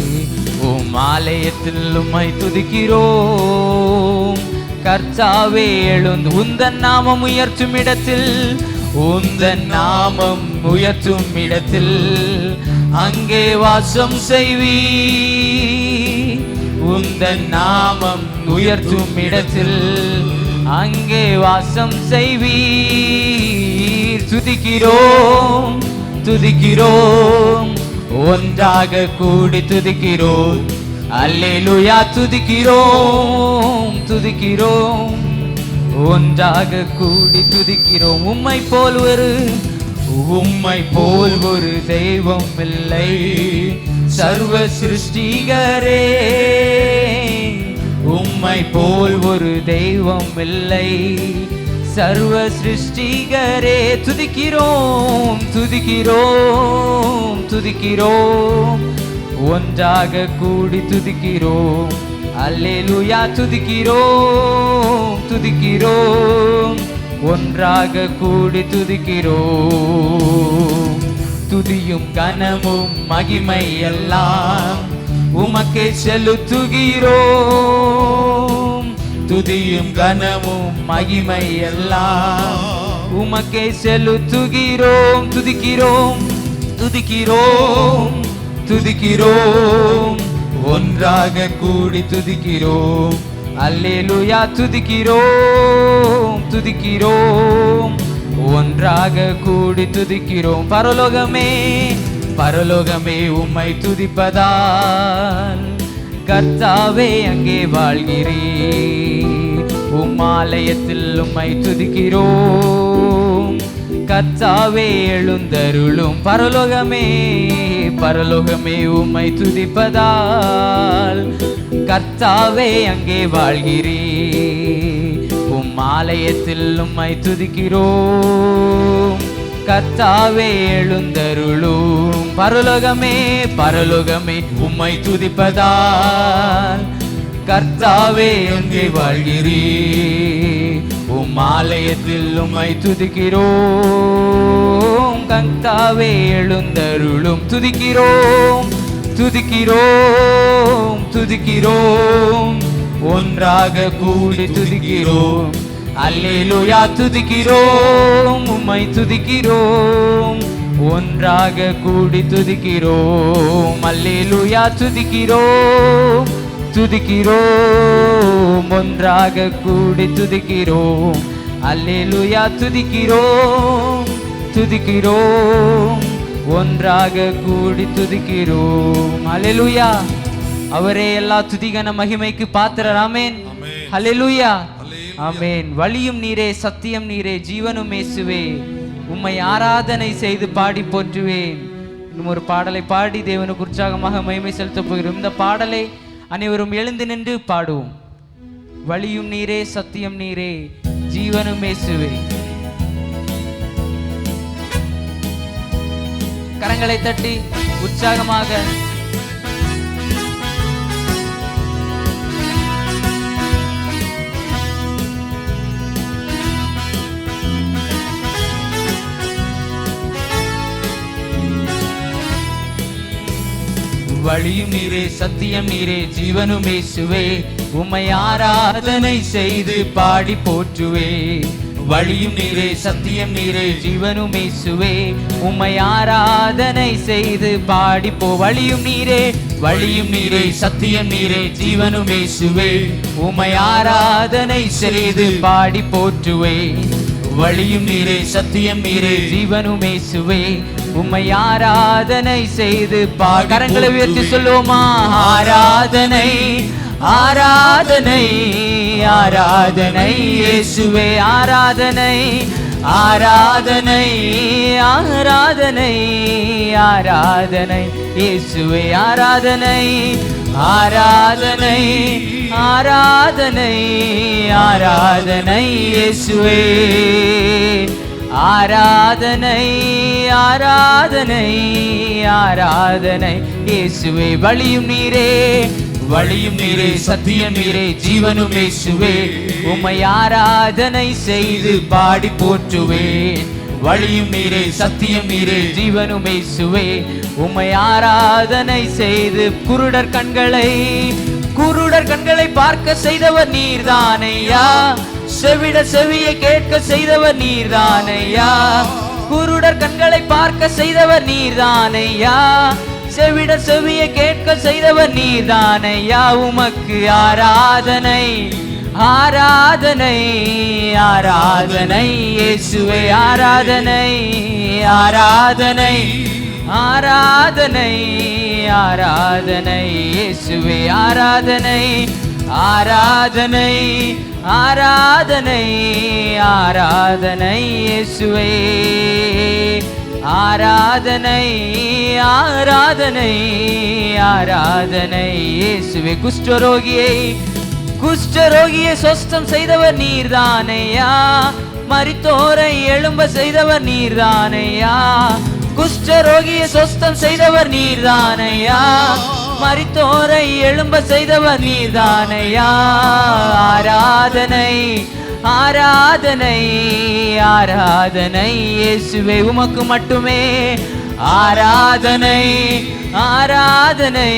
Speaker 2: ஆலயத்தில் உம்மை துதிக்கிறோம். கர்த்தாவே எழுந்து. உந்தன் நாமம் உயர்த்தும் இடத்தில், உந்தன் நாமம் உயர்த்தும் இடத்தில் அங்கே வாசம் செய்வீர். உந்தன் நாமம் உயர்த்தும் இடத்தில் அங்கே வாசம் செய்வீர். துதிக்கிறோம் துதிக்கிறோம், ஒன்றாக கூடி துதிக்கிறோம். அல்லேலூயா. துதிக்கிறோம் துதிக்கிறோம், ஒன்றாக கூடி துதிக்கிறோம். உம்மை போல் ஒரு தெய்வம் இல்லை சர்வ சிருஷ்டிகரே. உம்மை போல் ஒரு தெய்வம் இல்லை சர்வ சிருஷ்டிகரே. துதிக்கிறோம் துதிக்கிறோம் துதிக்கிறோம், ஒன்றாக கூடி துதிக்கிறோம். அல்லேலூயா. துதிக்கிறோம் துதிக்கிறோம், ஒன்றாக கூடி துதிக்கிறோம். துதியும் கனமும் மகிமை எல்லாம் உமக்கே செலுத்துகிறோம். துதியும் கனமும் மகிமை எல்லாம் உமக்கே செலுத்துகிறோம். துதிக்கிறோம் துதிக்கிறோம் துதிக்கிறோம், ஒன்றாக கூடி துதிக்கிறோம். அல்லேலூயா. துதிக்கிறோம் துதிக்கிறோம், ஒன்றாக கூடி துதிக்கிறோம். பரலோகமே பரலோகமே உம்மை துதிப்பதால் கர்த்தாவே அங்கே வாழ்கிறீர். ஆலயத்தில் உம்மை துதிக்கிறோம். கர்த்தாவே எழுந்தருளும். பரலோகமே பரலோகமே உம்மை துதிப்பதால் கர்த்தாவே அங்கே வாழ்கிறீர். ஆலயத்தில் உம்மை துதிக்கிறோம். கர்த்தாவே எழுந்தருளும். பரலோகமே பரலோகமே உம்மை துதிப்பதால் கர்த்தாவே அங்கே வாழ்கிறீர். ஆலயத்தில் உம்மை துதிக்கிறோம். கர்த்தாவே எழுந்தருளும். துதிக்கிறோம் துதிக்கிறோம் துதிக்கிறோம், ஒன்றாக கூடி துதிக்கிறோம். அல்லேலூயா துதிக்கிறோம், உம்மை துதிக்கிறோம், ஒன்றாக கூடி துதிக்கிறோம். அல்லேலூயா துதிக்கிறோம் துதிக்கிறோம், ஒன்றாக கூடி துதிக்கிறோம். அல்லேலூயா துதிக்கிறோம் துதிக்கிறோம், ஒன்றாக கூடி துதிக்கிறோம். அல்லேலூயா. அவரே எல்லா துதிகன மகிமைக்கு பாத்திரர். ஆமென். அல்லேலூயா. ஆமென். வழியும் நீரே, சத்தியம் நீரே, ஜீவனும் இயேசுவே, உம்மை ஆராதனை செய்து பாடி போற்றுவேன். இன்னும் ஒரு பாடலை பாடி தேவனுக்கு உற்சாகமாக மகிமை செலுத்தப் போகிறோம். இந்த பாடலை அனைவரும் எழுந்து நின்று பாடுவோம். வழியும் நீரே, சத்தியம் நீரே, ஜீவனும் இயேசுவே. கரங்களை தட்டி உற்சாகமாக வழியும் நீரே, சத்தியம் நீரே, ஜீவனும் இயேசுவே, உம்மை ஆராதனை செய்து பாடி போற்றுவே. வழியும் நீரே, சத்தியம் நீரே, ஜீவனும் இயேசுவே, உம்மை ஆராதனை செய்து பாடி போ. வழியும் நீரே, வழியும் நீரே, சத்தியம் நீரே, ஜீவனும் இயேசுவே, உம்மை ஆராதனை செய்து பாடி போற்றுவே. வழியும் நீரே, சத்தியம் நீரே, ஜீவனும் இயேசுவே, உம்மை ஆராதனை செய்து கரங்களை உயர்த்தி சொல்லுவோமா? ஆராதனை ஆராதனை ஆராதனை இயேசுவே, ஆராதனை ஆராதனை ஆராதனை ஆராதனை இயேசுவே, ஆராதனை ஆராதனை ஆராதனை ஆராதனை இயேசுவே, ஆராதனை ஆராதனை ஆராதனை இயேசுவே. வழியும் நீரே, வழியும் நீரே, சத்தியம் நீரே, ஜீவனும் இயேசுவே, உம்மை ஆராதனை செய்து பாடி போற்றுவேன். வழியும் நீரே, சத்தியம் நீரே, ஜீவனும் இயேசுவே, உம்மை ஆராதனை செய்து குருடர் கண்களை பார்க்க செய்தவர் நீர்தானையா, செவிட செவியை கேட்க செய்தவர் நீர்தானையா. குருடர் கண்களை பார்க்க செய்தவர் நீர்தானையா, செவிட செவியை கேட்க செய்தவர் நீர்தானையா. உமக்கு ஆராதனை ஆராதனை ஆராதனை இயேசுவே, ஆராதனை ஆராதனை ஆராதனை ஆராதனை இயேசுவே, ஆராதனை ஆராதனை ஆராதனை ஆராதனை இயேசுவே, ஆராதனை ஆராதனை ஆராதனை இயேசுவே. குஷ்டரோகியை சொஸ்தம் செய்தவர் நீர்தானையா, மரித்தோரை எழும்ப செய்தவர் நீர்தானையா. குஷ்டரோகியை சொஸ்தம் செய்தவர் நீர்தானையா, மரித்தோரை எழும்ப செய்தவர் நீர்தானையா. ஆராதனை ஆராதனை ஆராதனை இயேசுவே, உமக்கு மட்டுமே ஆராதனை ஆராதனை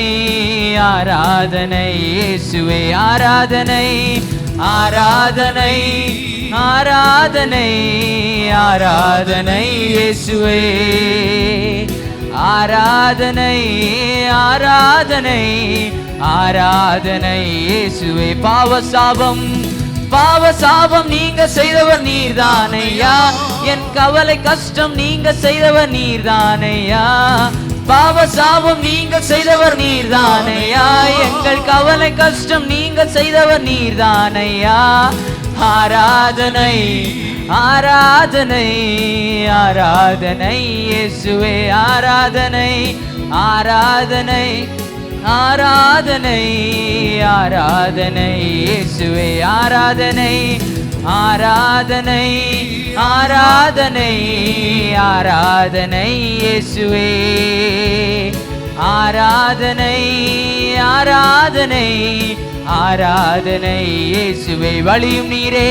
Speaker 2: ஆராதனை இயேசுவே, ஆராதனை ஆராதனை ஆராதனை ஆராதனை இயேசுவே, ஆராதனை ஆராதனை ஆராதனை இயேசுவே. பாவசாபம் நீங்க செய்தவர் நீர்தானையா, என் கவலை கஷ்டம் நீங்க செய்தவர் நீர்தானையா. பாவசாபம் நீங்க செய்தவர் நீர்தானையா, எங்கள் கவலை கஷ்டம் நீங்க செய்தவர் நீர்தானையா. ஆராதனை ஆராதனை ஆராதனை இயேசுவே, ஆராதனை ஆராதனை ஆராதனை ஆராதனை இயேசுவே, ஆராதனை ஆராதனை ஆராதனை ஆராதனை இயேசுவே, ஆராதனை ஆராதனை ஆராதனை இயேசுவே. வழியும் நீரே,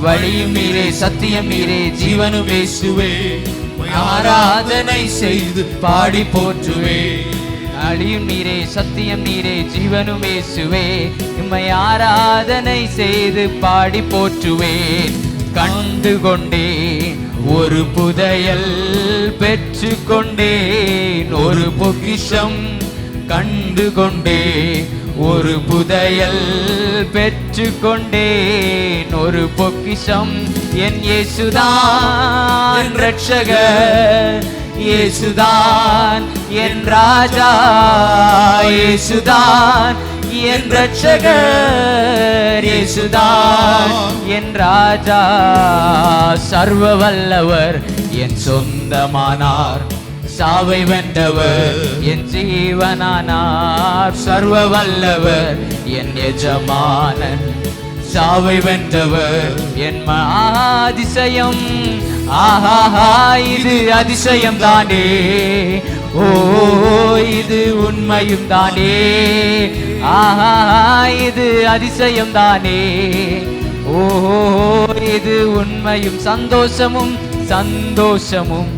Speaker 2: வழியும் நீரே, சத்தியம் நீரே, ஜீவனும் இயேசுவே, ஆராதனை செய்து பாடி போற்றுவே. அழியும் நீரே, சத்தியம் நீரே, ஜீவனும் இயேசுவே. உம்மை ஆராதனை செய்து பாடி போற்றுவேன். கண்டு கொண்டேன் ஒரு புதையல், பெற்று கொண்டேன் ஒரு பொக்கிஷம். கண்டு கொண்டேன் ஒரு புதையல், பெற்று கொண்டேன் ஒரு பொக்கிஷம். என் இயேசுதான் இரட்சகர், இயேசுதான் என் ராஜா, இயேசுதான் என் இரட்சகர், இயேசுதான் என் ராஜா. சர்வ வல்லவர் என் சொந்தமானார், சாவை வென்றவர் என் ஜீவனானார். சர்வ வல்லவர் என் எஜமானன், சாவை வென்றவர் என் அதிசயம். ஆஹா, இது அதிசயம் தானே, ஓ இது உண்மையும் தானே. ஆஹா, இது அதிசயம் தானே, ஓ இது உண்மையும். சந்தோஷமும் சந்தோஷமும்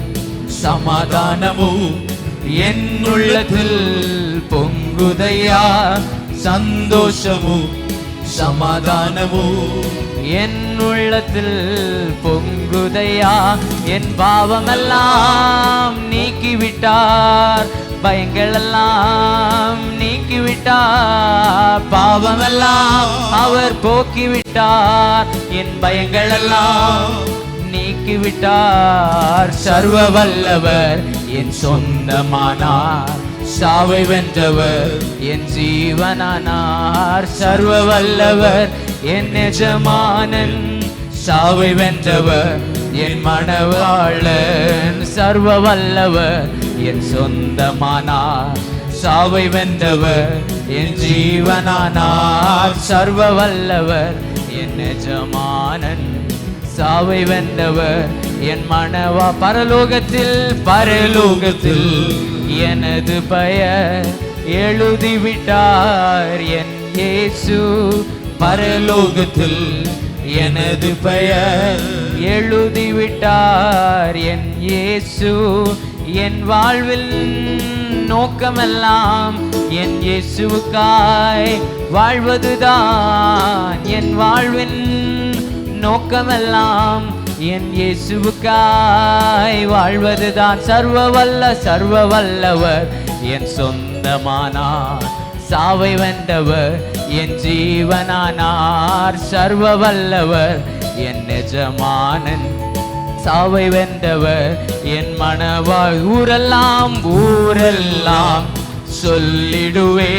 Speaker 2: சமாதானமும் என் உள்ளத்தில் பொங்குதையா. சந்தோஷமும் சமாதானமும் என் உள்ளத்தில் பொங்குதையா. என் பாவமெல்லாம் நீக்கிவிட்டார், பயங்கள் எல்லாம் நீக்கிவிட்டார். பாவமெல்லாம் அவர் போக்கிவிட்டார், என் பயங்கள் எல்லாம் நீக்கிவிட்டார். சர்வ வல்லவர் என் சொந்தமானார், சாவை வென்றவர் என் ஜீவனானார். சர்வ வல்லவர் என் எஜமானன், சாவை வென்றவர் என் மணவாளன். சர்வ வல்லவர் என் சொந்தமானார், சாவை வென்றவர் என் ஜீவனானார். சர்வ வல்லவர் என் எஜமானன், சாவை வென்றவர் என் மணவா. பரலோகத்தில் பரலோகத்தில் எனது பெயர் எழுதிவிட்டார் என் இயேசு. பரலோகத்தில் எனது பெயர் எழுதிவிட்டார் என் இயேசு. என் வாழ்வில் நோக்கமெல்லாம் என் இயேசுவுக்காய் வாழ்வதுதான். என் வாழ்வின் நோக்கமெல்லாம் என் இயேசுவுக்காய் வாழ்வதுதான். சர்வ வல்லவர் என் சொந்தமானார், சாவை வென்றவர் என் ஜீவனானார். சர்வ வல்லவர் என் எஜமானன், சாவை வென்றவர் என் மணவாள். ஊரெல்லாம் ஊரெல்லாம் சொல்லிடுவே,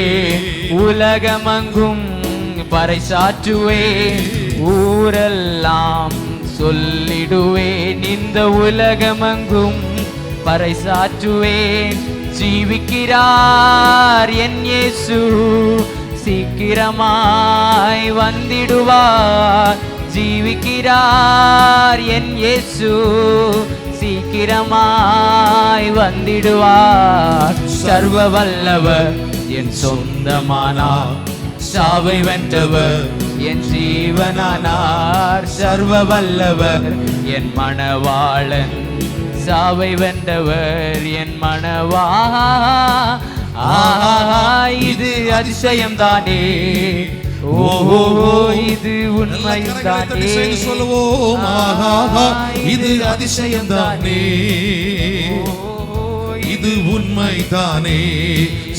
Speaker 2: உலகமங்கும் பறைசாற்றுவேன். ஊரெல்லாம் சொல்லிடுவேன், இந்த உலகமங்கும் பறைசாற்றுவேன். ஜீவிக்கிறார் என் இயேசு, சீக்கிரமாய் வந்திடுவார். ஜீவிக்கிறார் என் இயேசு, சீக்கிரமாய் வந்திடுவார். சர்வ வல்லவர் என் சொந்தமானார், சாவை வென்றவர் என் ஜீவனானார். சர்வ வல்லவர் என் மணவாளன், சாவை வென்றவர் என் மணவா. இது அதிசயம் தானே, ஓஹோ இது உண்மையும் தானே.
Speaker 1: சொல்லுவோம், இது அதிசயம் தானே, இது உண்மை தானே.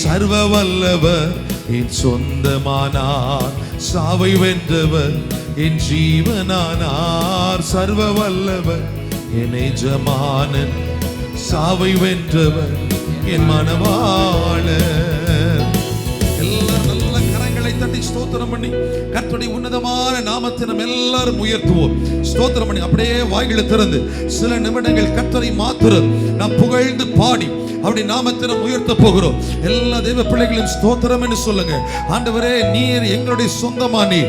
Speaker 1: சர்வ வல்லவர் என் சொந்தமானார், சாவை வென்றவர் என் ஜீவனானார். சர்வ வல்லவர் என் எஜமானன், சாவை வென்றவர் என் மணவாளன். எல்லாரும் நல்ல கரங்களை தட்டி ஸ்தோத்திரம் பண்ணி கர்த்தருடைய உன்னதமான நாமத்தை நாம் எல்லாரும் உயர்த்துவோம். ஸ்தோத்திரம் பண்ணி அப்படியே வாய்களை திறந்து சில நிமிடங்கள் கர்த்தரை மாத்திரம் நாம் புகழ்ந்து பாடி அப்படி நாமத்தை நாம் உயர்த்த போகிறோம். எல்லா தேவ பிள்ளைகளையும் ஸ்தோத்திரம் என்று சொல்லுங்க. ஆண்டவரே, நீர் எங்களுடைய சொந்தமானி,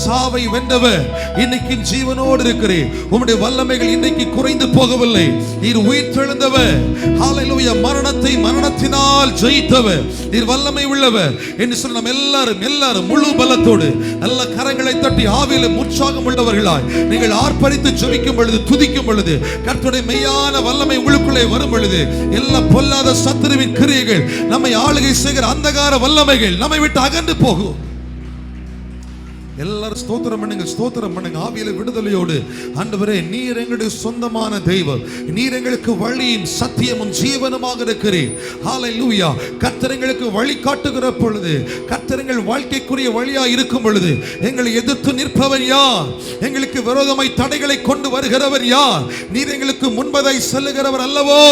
Speaker 1: சாவை வென்றவர், இன்னைக்கு ஜீவனோடு இருக்கிறீர். உம்முடைய வல்லமைகள் இன்னைக்கு குறைந்து போகவில்லை. நீர் உயிர்த்தெழுந்தவர். ஹல்லேலூயா. மரணத்தை மரணத்தினால் ஜெயித்தவர். நீர் வல்லமை உள்ளவர் என்று சொல்லி நாம் எல்லாரும் முழு பலத்தோடு நல்ல கரங்களை தட்டி ஆவியிலே உற்சாகம் உள்ளவர்களாய் நீங்கள் ஆர்ப்பரித்து ஜெபிக்கும் பொழுது, துதிக்கும் பொழுது, கர்த்தருடைய மெய்யான வல்லமை உங்களுக்குள்ளே வரும் பொழுது, எல்லா பொல்லாத சத்துருவின் கிரியைகள், நம்மை ஆளுகை செய்கிற அந்தகார வல்லமைகள் நம்மை விட்டு அகன்று போகும். எல்லாரும் ஸ்தோத்திரம் பண்ணுங்க, ஸ்தோத்திரம் பண்ணுங்க ஆவியில விடுதலையோடு. ஆண்டவரே, நீர் எங்களுடைய சொந்தமான தெய்வம். நீர் எங்களுக்கு வழியும் சத்தியமும் ஜீவனுமாக இருக்கிறீர். ஹல்லேலூயா. கர்த்தர் எங்களுக்கு வழி காட்டுகிற பொழுது, கர்த்தர் எங்கள் வாழ்க்கைக்குரிய வழியா இருக்கும் பொழுது, எங்களை எதிர்த்து நிற்பவன் யார்? எங்களுக்கு விரோதமாய் தடைகளை கொண்டு வருகிறவர் யார்? நீர் எங்களுக்கு முன்பதாய் செல்லுகிறவர் அல்லவோ?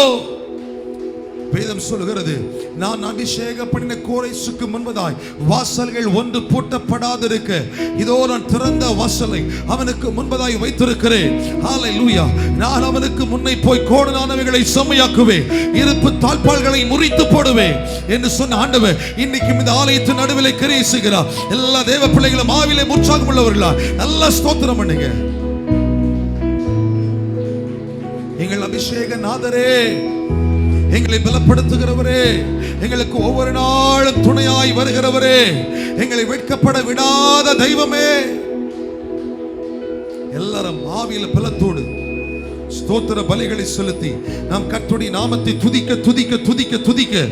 Speaker 1: வேதம் சொல்லுகிறது, நான் அபிஷேகம் பண்ணின கோரேசுக்கு முன்பதாய் வாசல்கள் ஒன்று பூட்டப்படாதிருக்க, இதோ நான் திறந்த வாசலை அவனுக்கு முன்பதாய் வைத்திருக்கிறேன். ஹல்லேலூயா. நான் அவனுக்கு முன்னே போய் கோணலானவைகளை செம்மையாக்குவேன், இருப்பு தாழ்பாள்களை முறித்து போடுவேன் என்று சொன்ன ஆண்டவர் இன்னைக்கு இந்த ஆலயத்தின் நடுவிலே கிரியை செய்கிறார். எல்லா தேவ பிள்ளைகளும் ஆவியிலே உற்சாகம் உள்ளவர்களா நல்லா ஸ்தோத்திரம் பண்ணுங்க. எங்கள் அபிஷேக நாதரே, எங்களை பலப்படுத்துகிறவரே, எங்களுக்கு ஒவ்வொரு நாளும் துணையாய் வருகிறவரே, எங்களை வெட்கப்பட விடாத தெய்வமே, எல்லாரும் ஆவியில பலத்தோடு ஸ்தோத்திர பலிகளை செலுத்தி நாம் கர்த்தருடைய நாமத்தை துதிக்க துதிக்க துதிக்க துதிக்க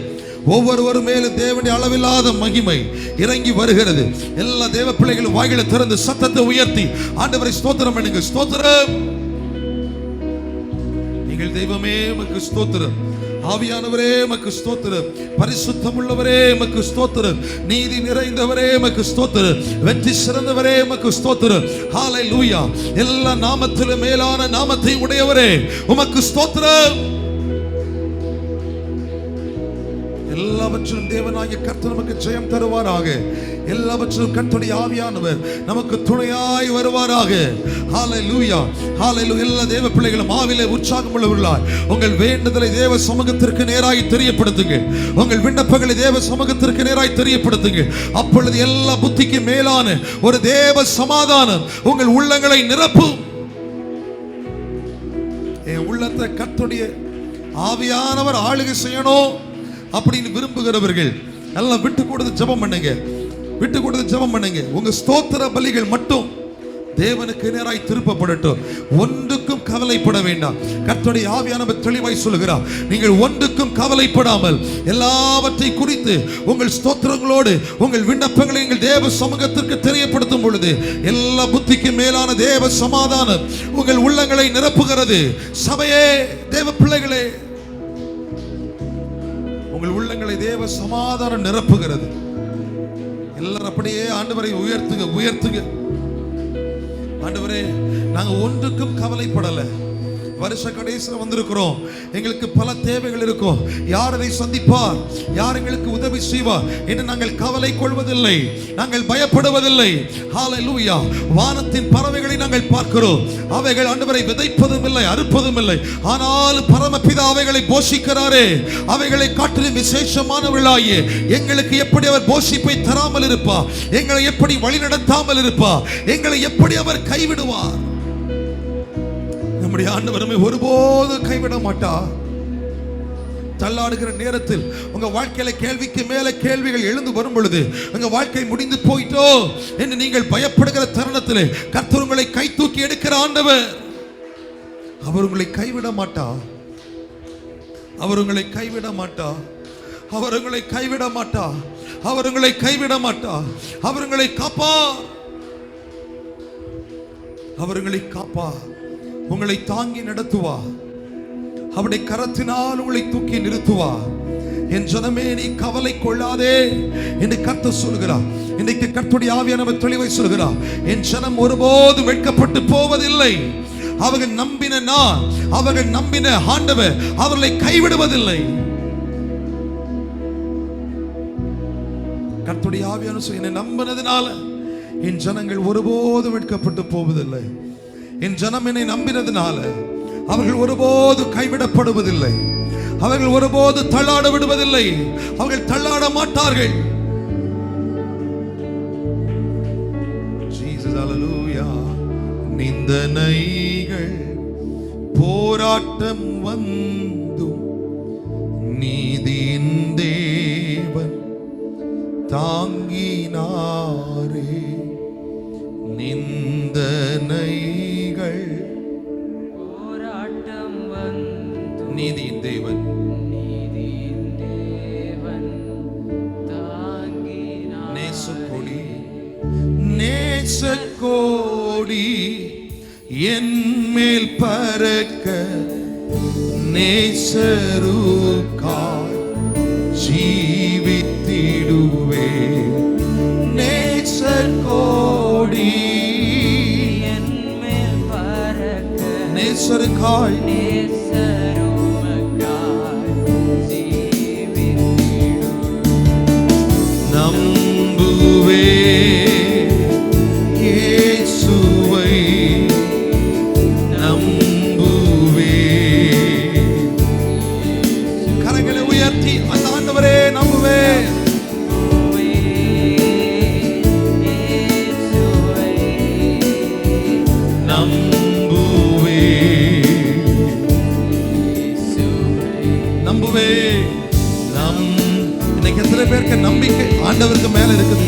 Speaker 1: ஒவ்வொருவரும் மேலும் தேவனுடைய அளவில்லாத மகிமை இறங்கி வருகிறது. எல்லா தேவ பிள்ளைகளும் வாய்களை திறந்து சத்தத்தை உயர்த்தி ஆண்டவரை ஸ்தோத்திரம் பண்ணுங்க. ஸ்தோத்திரம். நீங்கள் தெய்வமே உமக்கு ஸ்தோத்திரம். ஆவியானவரே உமக்கு ஸ்தோத்திரம். பரிசுத்தம் உள்ளவரே உமக்கு ஸ்தோத்திரம். நீதி நிறைந்தவரே உமக்கு ஸ்தோத்திரம். வெற்றி சிறந்தவரே உமக்கு ஸ்தோத்திரம். ஹல்லேலூயா. எல்லா நாமத்திலும் மேலான நாமத்தை உடையவரே உமக்கு ஸ்தோத்திரம். எல்லாவற்றிலும் தேவனாகிய கர்த்தர் நமக்கு ஜெயம் தருவாராக. எல்லாவற்றிலும் கர்த்தருடைய ஆவியானவர் நமக்கு துணையாய் வருவாராக. ஹல்லேலூயா. ஹல்லேலூயா. எல்லா தேவ பிள்ளைகளும் ஆவியிலே உற்சாகம் உள்ளவர்களாய் உங்கள் வேண்டுதலை தேவ சமூகத்திற்கு நேராய் தெரியப்படுத்துங்க. உங்கள் விண்ணப்பங்களை தேவ சமூகத்திற்கு நேராய் தெரியப்படுத்துங்க. அப்பொழுது எல்லா புத்திக்கு மேலான ஒரு தேவ சமாதானம் உங்கள் உள்ளங்களை நிரப்பும். என் உள்ளத்தை கர்த்தருடைய ஆவியானவர் ஆளுகை செய்யணும் அப்படின்னு விரும்புகிறவர்கள் நல்லா விட்டு கொடுத்து ஜெபம் பண்ணுங்க. விட்டு கொடுத்து ஜெபம் பண்ணுங்க. உங்க ஸ்தோத்திர பலிகள் மட்டும் தேவனுக்கு நேராய் திருப்பப்படட்டும். ஒன்றுக்கும் கவலைப்பட வேண்டாம். கர்த்தருடைய ஆவியானவர் தெளிவாய் சொல்லுகிறார், நீங்கள் ஒன்றுக்கும் கவலைப்படாமல் எல்லாவற்றை குறித்து உங்கள் ஸ்தோத்திரங்களோடு உங்கள் விண்ணப்பங்களை எங்கள் தேவ சமூகத்திற்கு தெரியப்படுத்தும் பொழுது எல்லா புத்திக்கு மேலான தேவ சமாதானம் உங்கள் உள்ளங்களை நிரப்புகிறது. சபையே, தேவ பிள்ளைகளே, உங்கள் உள்ளங்களை தேவ சமாதானம் நிரப்புகிறது. எல்லாரும் அப்படியே ஆண்டவரை உயர்த்துங்க, உயர்த்துங்க. ஆண்டவரே, நாங்க ஒன்றுக்கும் கவலைப்படல. வருஷ கடைசியில் வந்திருக்கிறோம். எங்களுக்கு பல தேவைகள் இருக்கும். யார் அதை சந்திப்பார், யார் எங்களுக்கு உதவி செய்வார் என்று நாங்கள் கவலை கொள்வதில்லை, நாங்கள் பயப்படுவதில்லை. ஹல்லேலூயா. வானத்தின் பறவைகளை நாங்கள் பார்க்கிறோம். அவைகள் ஆண்டவரை விதைப்பதும் இல்லை, அறுப்பதும் இல்லை. ஆனால் பரமபிதா அவைகளை போஷிக்கிறாரே. அவைகளை காட்டிலும் விசேஷமானவர்களாயே எங்களுக்கு எப்படி அவர் போஷிப்பை தராமல் இருப்பார்? எங்களை எப்படி வழி நடத்தாமல் இருப்பார்? எங்களை எப்படி அவர் கைவிடுவார்? நம்முடைய ஆண்டவரை ஒருபோது கைவிட மாட்டார். தள்ளாடுகிற நேரத்தில் உங்க வாழ்க்கையில கேள்விக்கு மேல கேள்விகள் எழுந்து வரும் பொழுது, உங்க வாழ்க்கை முடிந்து போயிட்டோ என்று நீங்கள் பயப்படுகிற தருணத்தில் கர்த்தர் உங்களை கை தூக்கி எடுக்கிற ஆண்டவர். அவர் உங்களை கைவிட மாட்டார். அவர் உங்களை கைவிட மாட்டார். அவர் உங்களை கைவிட மாட்டார். அவர் உங்களை கைவிட மாட்டார். அவர் உங்களை காப்பார். அவர் உங்களை காப்பார். உங்களை தாங்கி நடத்துவார். அவருடைய கரத்தினால் உங்களை தூக்கி நிறுத்துவார். என் ஜனமே, நீ கவலை கொள்ளாதே என்று கர்த்தர் சொல்கிறார். இன்றைக்கு கர்த்தருடைய ஆவியானவர் தெளிவை சொல்கிறார். என் ஜனம் ஒருபோதும் வெட்கப்பட்டு போவதில்லை. அவர்கள் நம்பின நான், அவர்கள் நம்பின ஆண்டவர் அவர்களை கைவிடுவதில்லை. கர்த்தருடைய ஆவியானவர் என்னை நம்பினதினால என் ஜனங்கள் ஒருபோதும் வெட்கப்பட்டு போவதில்லை. என் ஜனம் என்னை நம்பினதினால அவர்கள் ஒருபோதும் கைவிடப்படுவதில்லை. அவர்கள் ஒருபோது தள்ளாட விடுவதில்லை. அவர்கள் தள்ளாட மாட்டார்கள். ஜீசஸ் ஹalleluya. நிந்தனைகள் போராட்டம் வந்தும் நீதியின் தேவன் தாங்கினாரே. நிந்தனைகள்
Speaker 2: போராட்டம் வந்தும்
Speaker 1: நீதியின் தேவன்
Speaker 2: தாங்கினாரே.
Speaker 1: நேசக்கோடி என் மேல் பறக்க நேசருக்காய் ஜீவித்திடுவே. நேசக்கோடி
Speaker 2: என் மேல் பறக்க
Speaker 1: நேசருக்காய் நம்புவே இயேசுவை நம்புவே. கரங்களை உயர்த்தி அந்த ஆண்டவரே நம்புவே. நம்புவே நம்புவே. இன்னைக்கு எத்தனை பேருக்கு நம்பிக்கை ஆண்டவருக்கு மேல இருக்குது?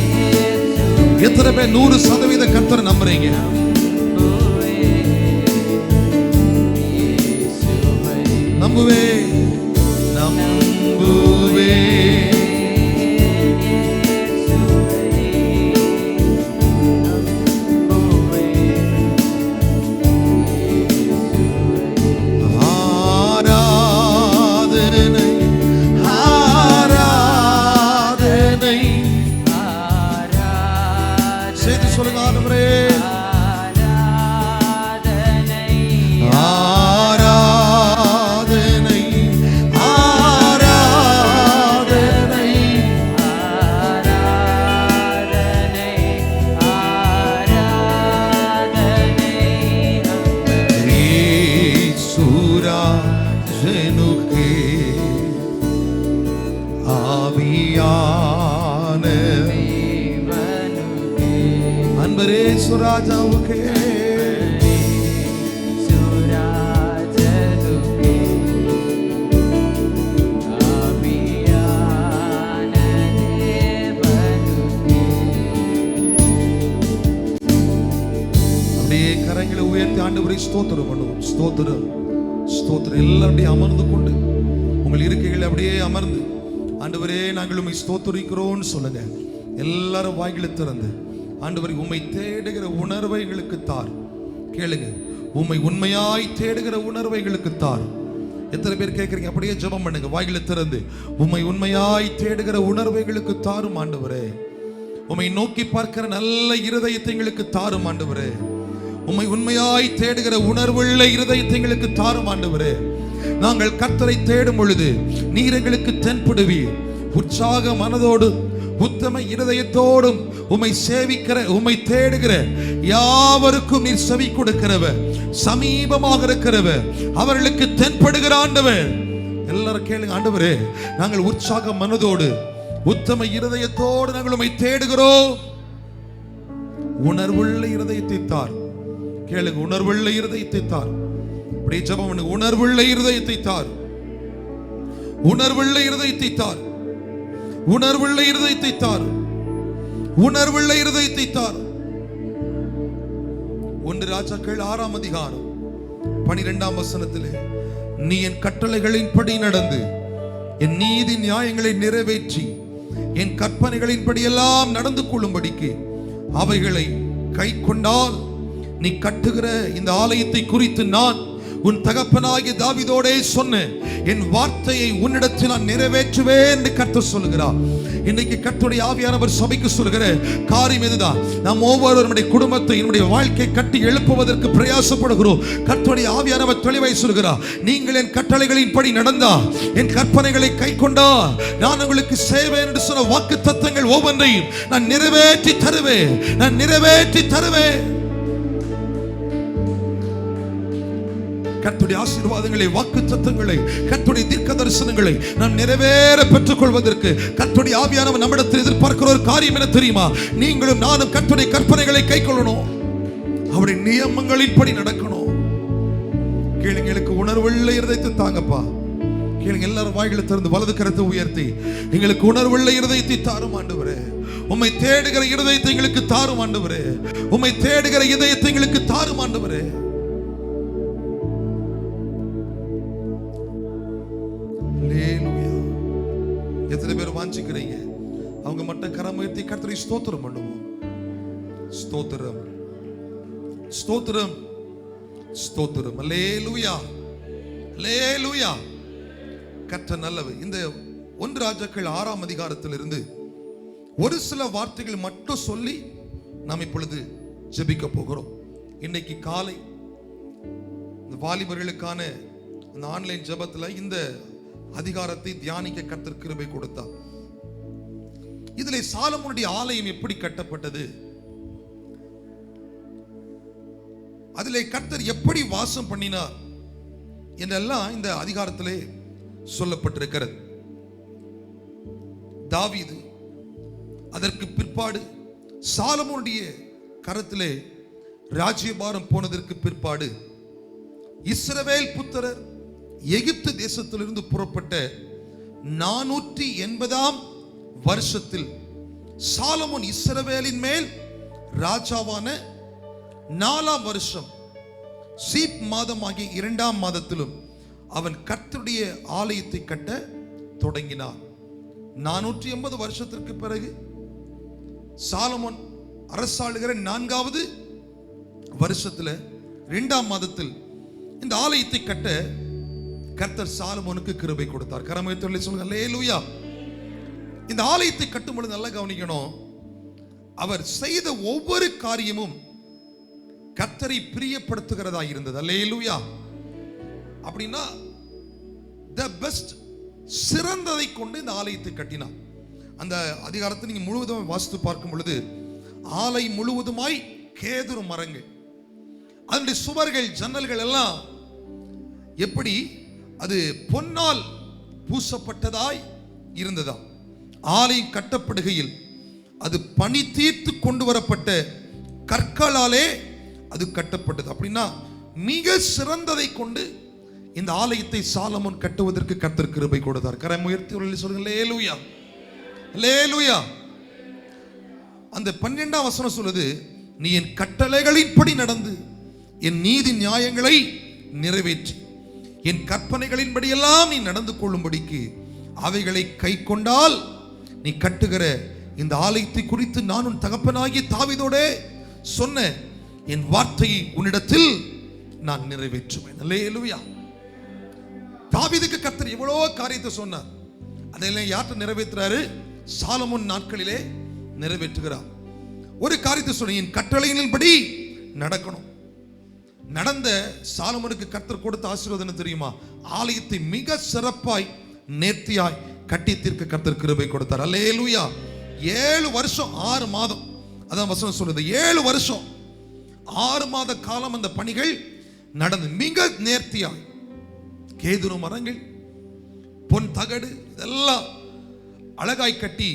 Speaker 1: எத்தனை பேர் 100% கர்த்தரை நம்புறீங்க? நம்புவே நம்புவே. ஆராதனை ஆராதனை செய்து சொல்லுங்க ஆண்டவரே. ஆராதனை ஆராதனை ஈசுராஜனுக்கே ஆவியான அன்பரே சுராஜாவுக்கே அப்படியே கரங்களை உயர்த்தி ஆண்டவரை ஸ்தோத்திரம் பண்ணுவோம். ஸ்தோத்திரம் ஸ்தோத்திரம். எல்லாரும் அப்படியே அமர்ந்து கொண்டு உங்கள் இருக்கைகளை அப்படியே அமர்ந்து ஆண்டவரே நாங்கள் உம்மை ஸ்தோத்திரிக்கிறோம்னு சொல்லுங்க. எல்லாரும் வாய்களை திறந்து ஆண்டவரை உம்மை தேடுகிற உணர்வை எங்களுக்கு தார். கேளுங்க, உம்மை உண்மையாய் தேடுகிற உணர்வை எங்களுக்கு தார். எத்தனை பேர் கேட்குறீங்க? அப்படியே ஜெபம் பண்ணுங்க வாய்களை திறந்து. உம்மை உண்மையாய் தேடுகிற உணர்வை எங்களுக்கு தாரும் ஆண்டவரே. உம்மை நோக்கி பார்க்கிற நல்ல இருதயத்தை எங்களுக்கு தாரும் ஆண்டவரே. உம்மை உண்மையாய் தேடுகிற உணர்வுள்ள இருதயத்தை எங்களுக்கு தாரும் ஆண்டவரே. நாங்கள் கர்த்தரை தேடும் பொழுது நீர் எங்களுக்கு தென்படுவீர். உற்சாக மனதோடு உத்தம இருதயத்தோடும் உம்மை சேவிக்கிற உம்மை தேடுகிற யாவருக்கும் நீர் செவி கொடுக்கிறவர், சமீபமாக இருக்கிறவர், அவர்களுக்கு தென்படுகிற ஆண்டவர். எல்லாரும் கேளுங்க, ஆண்டவரே நாங்கள் உற்சாக மனதோடு உத்தம இருதயத்தோடு நாங்கள் உம்மை தேடுகிறோம். உணர்வுள்ள இருதயத்தை தார். கேளுங்க, உணர்வுள்ள இருதயத்தை தார். அப்படியே ஜெபம் பண்ணுங்க. உணர்வுள்ள இருதயத்தை தார். உணர்வுள்ள இருதயத்தை தார். உணர்வுள்ள இருதயத்தை தார். உணர்வுள்ள இருதயத்தை தார். 1 ராஜாக்கள் 6ஆம் அதிகாரம் 12ஆம் வசனத்திலே, நீ என் கட்டளைகளின்படி நடந்து என் நீதி நியாயங்களை நிறைவேற்றி என் கற்பனைகளின்படி எல்லாம் நடந்து கொள்ளும்படிக்கு அவைகளை கை கொண்டால் நீ கட்டுகிற இந்த ஆலயத்தை குறித்து நான் உன் தகப்பனாகிய தாவீதோடே சொன்ன என் வார்த்தையை உன்னிடத்தில் நான் நிறைவேற்றுவேன் என்று கர்த்தர் சொல்கிறார். இன்னைக்கு கர்த்தருடைய ஆவியானவர் சபைக்கு சொல்கிற காரியம் இதுதான். நாம் ஒவ்வொருவரும் நம்முடைய குடும்பத்தை, நம்முடைய வாழ்க்கை கட்டி எழுப்புவதற்கு பிரயாசப்படுகிறோம். கர்த்தருடைய ஆவியானவர் தெளிவாய் சொல்கிறார், நீங்கள் என் கட்டளைகளின்படி நடந்தா, என் கற்பனைகளை கை கொண்டா, நான் உங்களுக்கு செய்வேன் என்று சொன்ன வாக்கு தத்தங்கள் ஒவ்வொன்றையும் நான் நிறைவேற்றி தருவேன். நான் நிறைவேற்றி தருவேன். கர்த்தருடைய ஆசீர்வாதங்களை, வாக்குத்தத்தங்களை, கர்த்தருடைய தீர்க்க தரிசனங்களை நாம் நிறைவேற பெற்றுக் கொள்வதற்கு கர்த்தருடைய ஆவியானவர் நம்மிடத்தில் எதிர்பார்க்கிற ஒரு காரியம் என்ன தெரியுமா? நீங்களும் நானும் கர்த்தருடைய கற்பனைகளை கைக்கொள்ளணும், அவருடைய நியமங்களின்படி நடக்கணும். கேளுங்க, எங்களுக்கு உணர்வுள்ள இருதயத்தை தாங்கப்பா. கேளுங்க, எல்லாரும் வாய்களை திறந்து வலது கரத்தை உயர்த்தி, எங்களுக்கு உணர்வுள்ள இருதயத்தை தாரும் ஆண்டவரே. உம்மை தேடுகிற இருதயத்தை எங்களுக்கு தாரும் ஆண்டவரே. உம்மை தேடுகிற இதயத்தை எங்களுக்கு தாரும் ஆண்டவரே. ஹல்லேலூயா. எத்தனை பேர் வாஞ்சிக்கிறீங்க? அவங்க மட்டும் கரம் உயர்த்தி கர்த்தரை ஸ்தோத்திரம் பண்ணுவோம். ஸ்தோத்திரம், ஸ்தோத்திரம், ஸ்தோத்திரம். ஹல்லேலூயா, ஹல்லேலூயா. கர்த்தர் நல்லவர். இந்த 1 ராஜாக்கள் 6ஆம் அதிகாரத்திலிருந்து ஒரு சில வார்த்தைகள் மட்டும் சொல்லி நாம் இப்பொழுது ஜெபிக்க போகிறோம். இன்னைக்கு காலை இந்த வாலிபர்களுக்கான இந்த ஆன்லைன் ஜெபத்துல இந்த அதிகாரத்தை தியானிக்க கர்த்தர் கிருபை கொடுத்தார். இதிலே சாலமோனுடைய ஆலயம் எப்படி கட்டப்பட்டது, அதிலே கர்த்தர் எப்படி வாசம் பண்ணினார் என்றெல்லாம் இந்த அதிகாரத்திலே சொல்லப்பட்டிருக்கிறது. தாவீது அதற்கு பிற்பாடு சாலமோனுடைய கரத்திலே ராஜ்யபாரம் போனதற்கு பிற்பாடு இஸ்ரவேல் புத்திரர் எகிப்து தேசத்திலிருந்து புறப்பட்ட 480ஆம் வருஷத்தில் சாலமோன் இஸ்ரவேலின் மேல் ராஜாவான 4ஆம் வருஷம் சீப் மாதமாகிய 2ஆம் மாதத்திலும் அவன் கர்த்தருடைய ஆலயத்தை கட்ட தொடங்கினார். 480 வருஷத்திற்கு பிறகு சாலமோன் அரசாளுகிற 4வது வருஷத்துல 2ஆம் மாதத்தில் இந்த ஆலயத்தை கட்ட கர்த்தர் சாலமோனுக்கு கிருபை கொடுத்தார். கரமயத்தோட சொல்லுங்க அல்லேலூயா. இந்த ஆலயத்தை கட்டும் பொழுது நல்லா கவனிக்கணும், அவர் செய்த ஒவ்வொரு காரியமும் கர்த்தரை பிரியப்படுத்துகிறதா இருந்தது. அல்லேலூயா. அப்படின்னா the best, சிறந்ததை கொண்டு இந்த ஆலயத்தை கட்டினார். அந்த அதிகாரத்தை நீங்க முழுவதும் வாசித்து பார்க்கும் பொழுது ஆலயம் முழுவதுமாய் கேதுரு மரங்கள், அதனுடைய சுவர்கள், ஜன்னல்கள் எல்லாம் எப்படி அது பொன்னால் பூசப்பட்டதாய் இருந்ததா. ஆலயம் கட்டப்படுகையில் அது பனி தீர்த்து கொண்டு வரப்பட்ட கற்களாலே அது கட்டப்பட்டது. அப்படின்னா மிக சிறந்ததை கொண்டு இந்த ஆலயத்தை சாலமோன் கட்டுவதற்கு கர்த்தர் கிருபை கொடுத்தார். கரம் உயர்த்தி சொல்லுங்க அல்லேலூயா, அல்லேலூயா. அந்த 12ஆம் வசனம் சொல்லுது, நீ என் கட்டளைகளின்படி நடந்து என் நீதி நியாயங்களை நிறைவேற்றி என் கற்பனைகளின்படி எல்லாம் நீ நடந்து கொள்ளும்படிக்கு அவைகளை கை கொண்டால் நீ கட்டுகிற இந்த ஆலயத்தை குறித்து நான் உன் தகப்பனாகிய தாவீதோட சொன்ன என் வார்த்தையை உன்னிடத்தில் நான் நிறைவேற்றுவேன். அல்லேலூயா. தாவீதுக்கு கர்த்தர் எவ்வளோ காரியத்தை சொன்னார். அதெல்லாம் யார்கிட்ட நிறைவேற்றுறாரு? சாலமோன் நாட்களிலே நிறைவேற்றுகிறார். ஒரு காரியத்தை சொன்ன, என் கட்டளைகளின்படி நடக்கணும். நடந்த சாலமோனுக்கு கர்த்தர் கொடுத்த ஆசீர்வாதம் தெரியுமா? ஆலயத்தை மிக சிறப்பாய் நேர்த்தியாய் கட்டி தீர்க்க கர்த்தர் கிருபை கொடுத்தார். அல்லேலூயா. 7 வருஷம் 6 மாதம், அதான் வசனம் சொல்லுது, 7 வருஷம் 6 மாத காலம் அந்த பணிகள் நடந்து மிக நேர்த்தியாய் கேதுரு மரங்கள், பொன் தகடு இதெல்லாம் அழகாய் கட்டி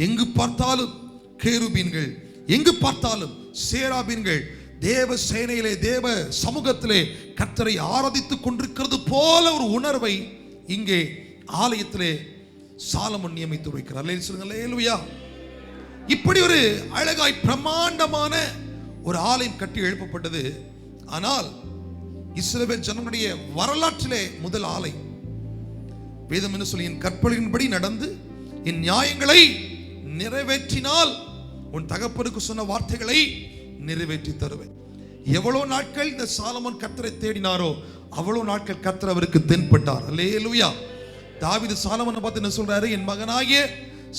Speaker 1: எங்கு பார்த்தாலும் கேருபீன்கள், எங்கு பார்த்தாலும் சேராபீன்கள் தேவ சேனையிலே தேவ சமூகத்திலே கர்த்தரை ஆராதித்துக் கொண்டிருக்கிறது போல ஒரு உணர்வை இங்கே ஆலயத்திலே சாலமோன் நியமித்து வைக்கிறார். அல்லேலூயா. இப்படி ஒரு அழகாய் பிரமாண்டமான ஒரு ஆலயம் கட்டி எழுப்பப்பட்டது. ஆனால் இஸ்ரவேல் ஜனங்களுடைய வரலாற்றிலே முதல் ஆலயம். வேதம் என்ன சொல்லி, என் கற்பனையின்படி நடந்து என் நியாயங்களை நிறைவேற்றினால் உன் தகப்பனுக்கு சொன்ன வார்த்தைகளை நிறைவேற்றி தருவேன். எவ்வளவு நாட்கள் இந்த சாலமோன் கர்த்தரை தேடினாரோ அவ்வளவு நாட்கள் கர்த்தர் அவருக்கு தென்பட்டார். அல்லேலூயா. தாவீது சாலமோனை பார்த்து என்ன சொல்றாரு? என் மகனாகிய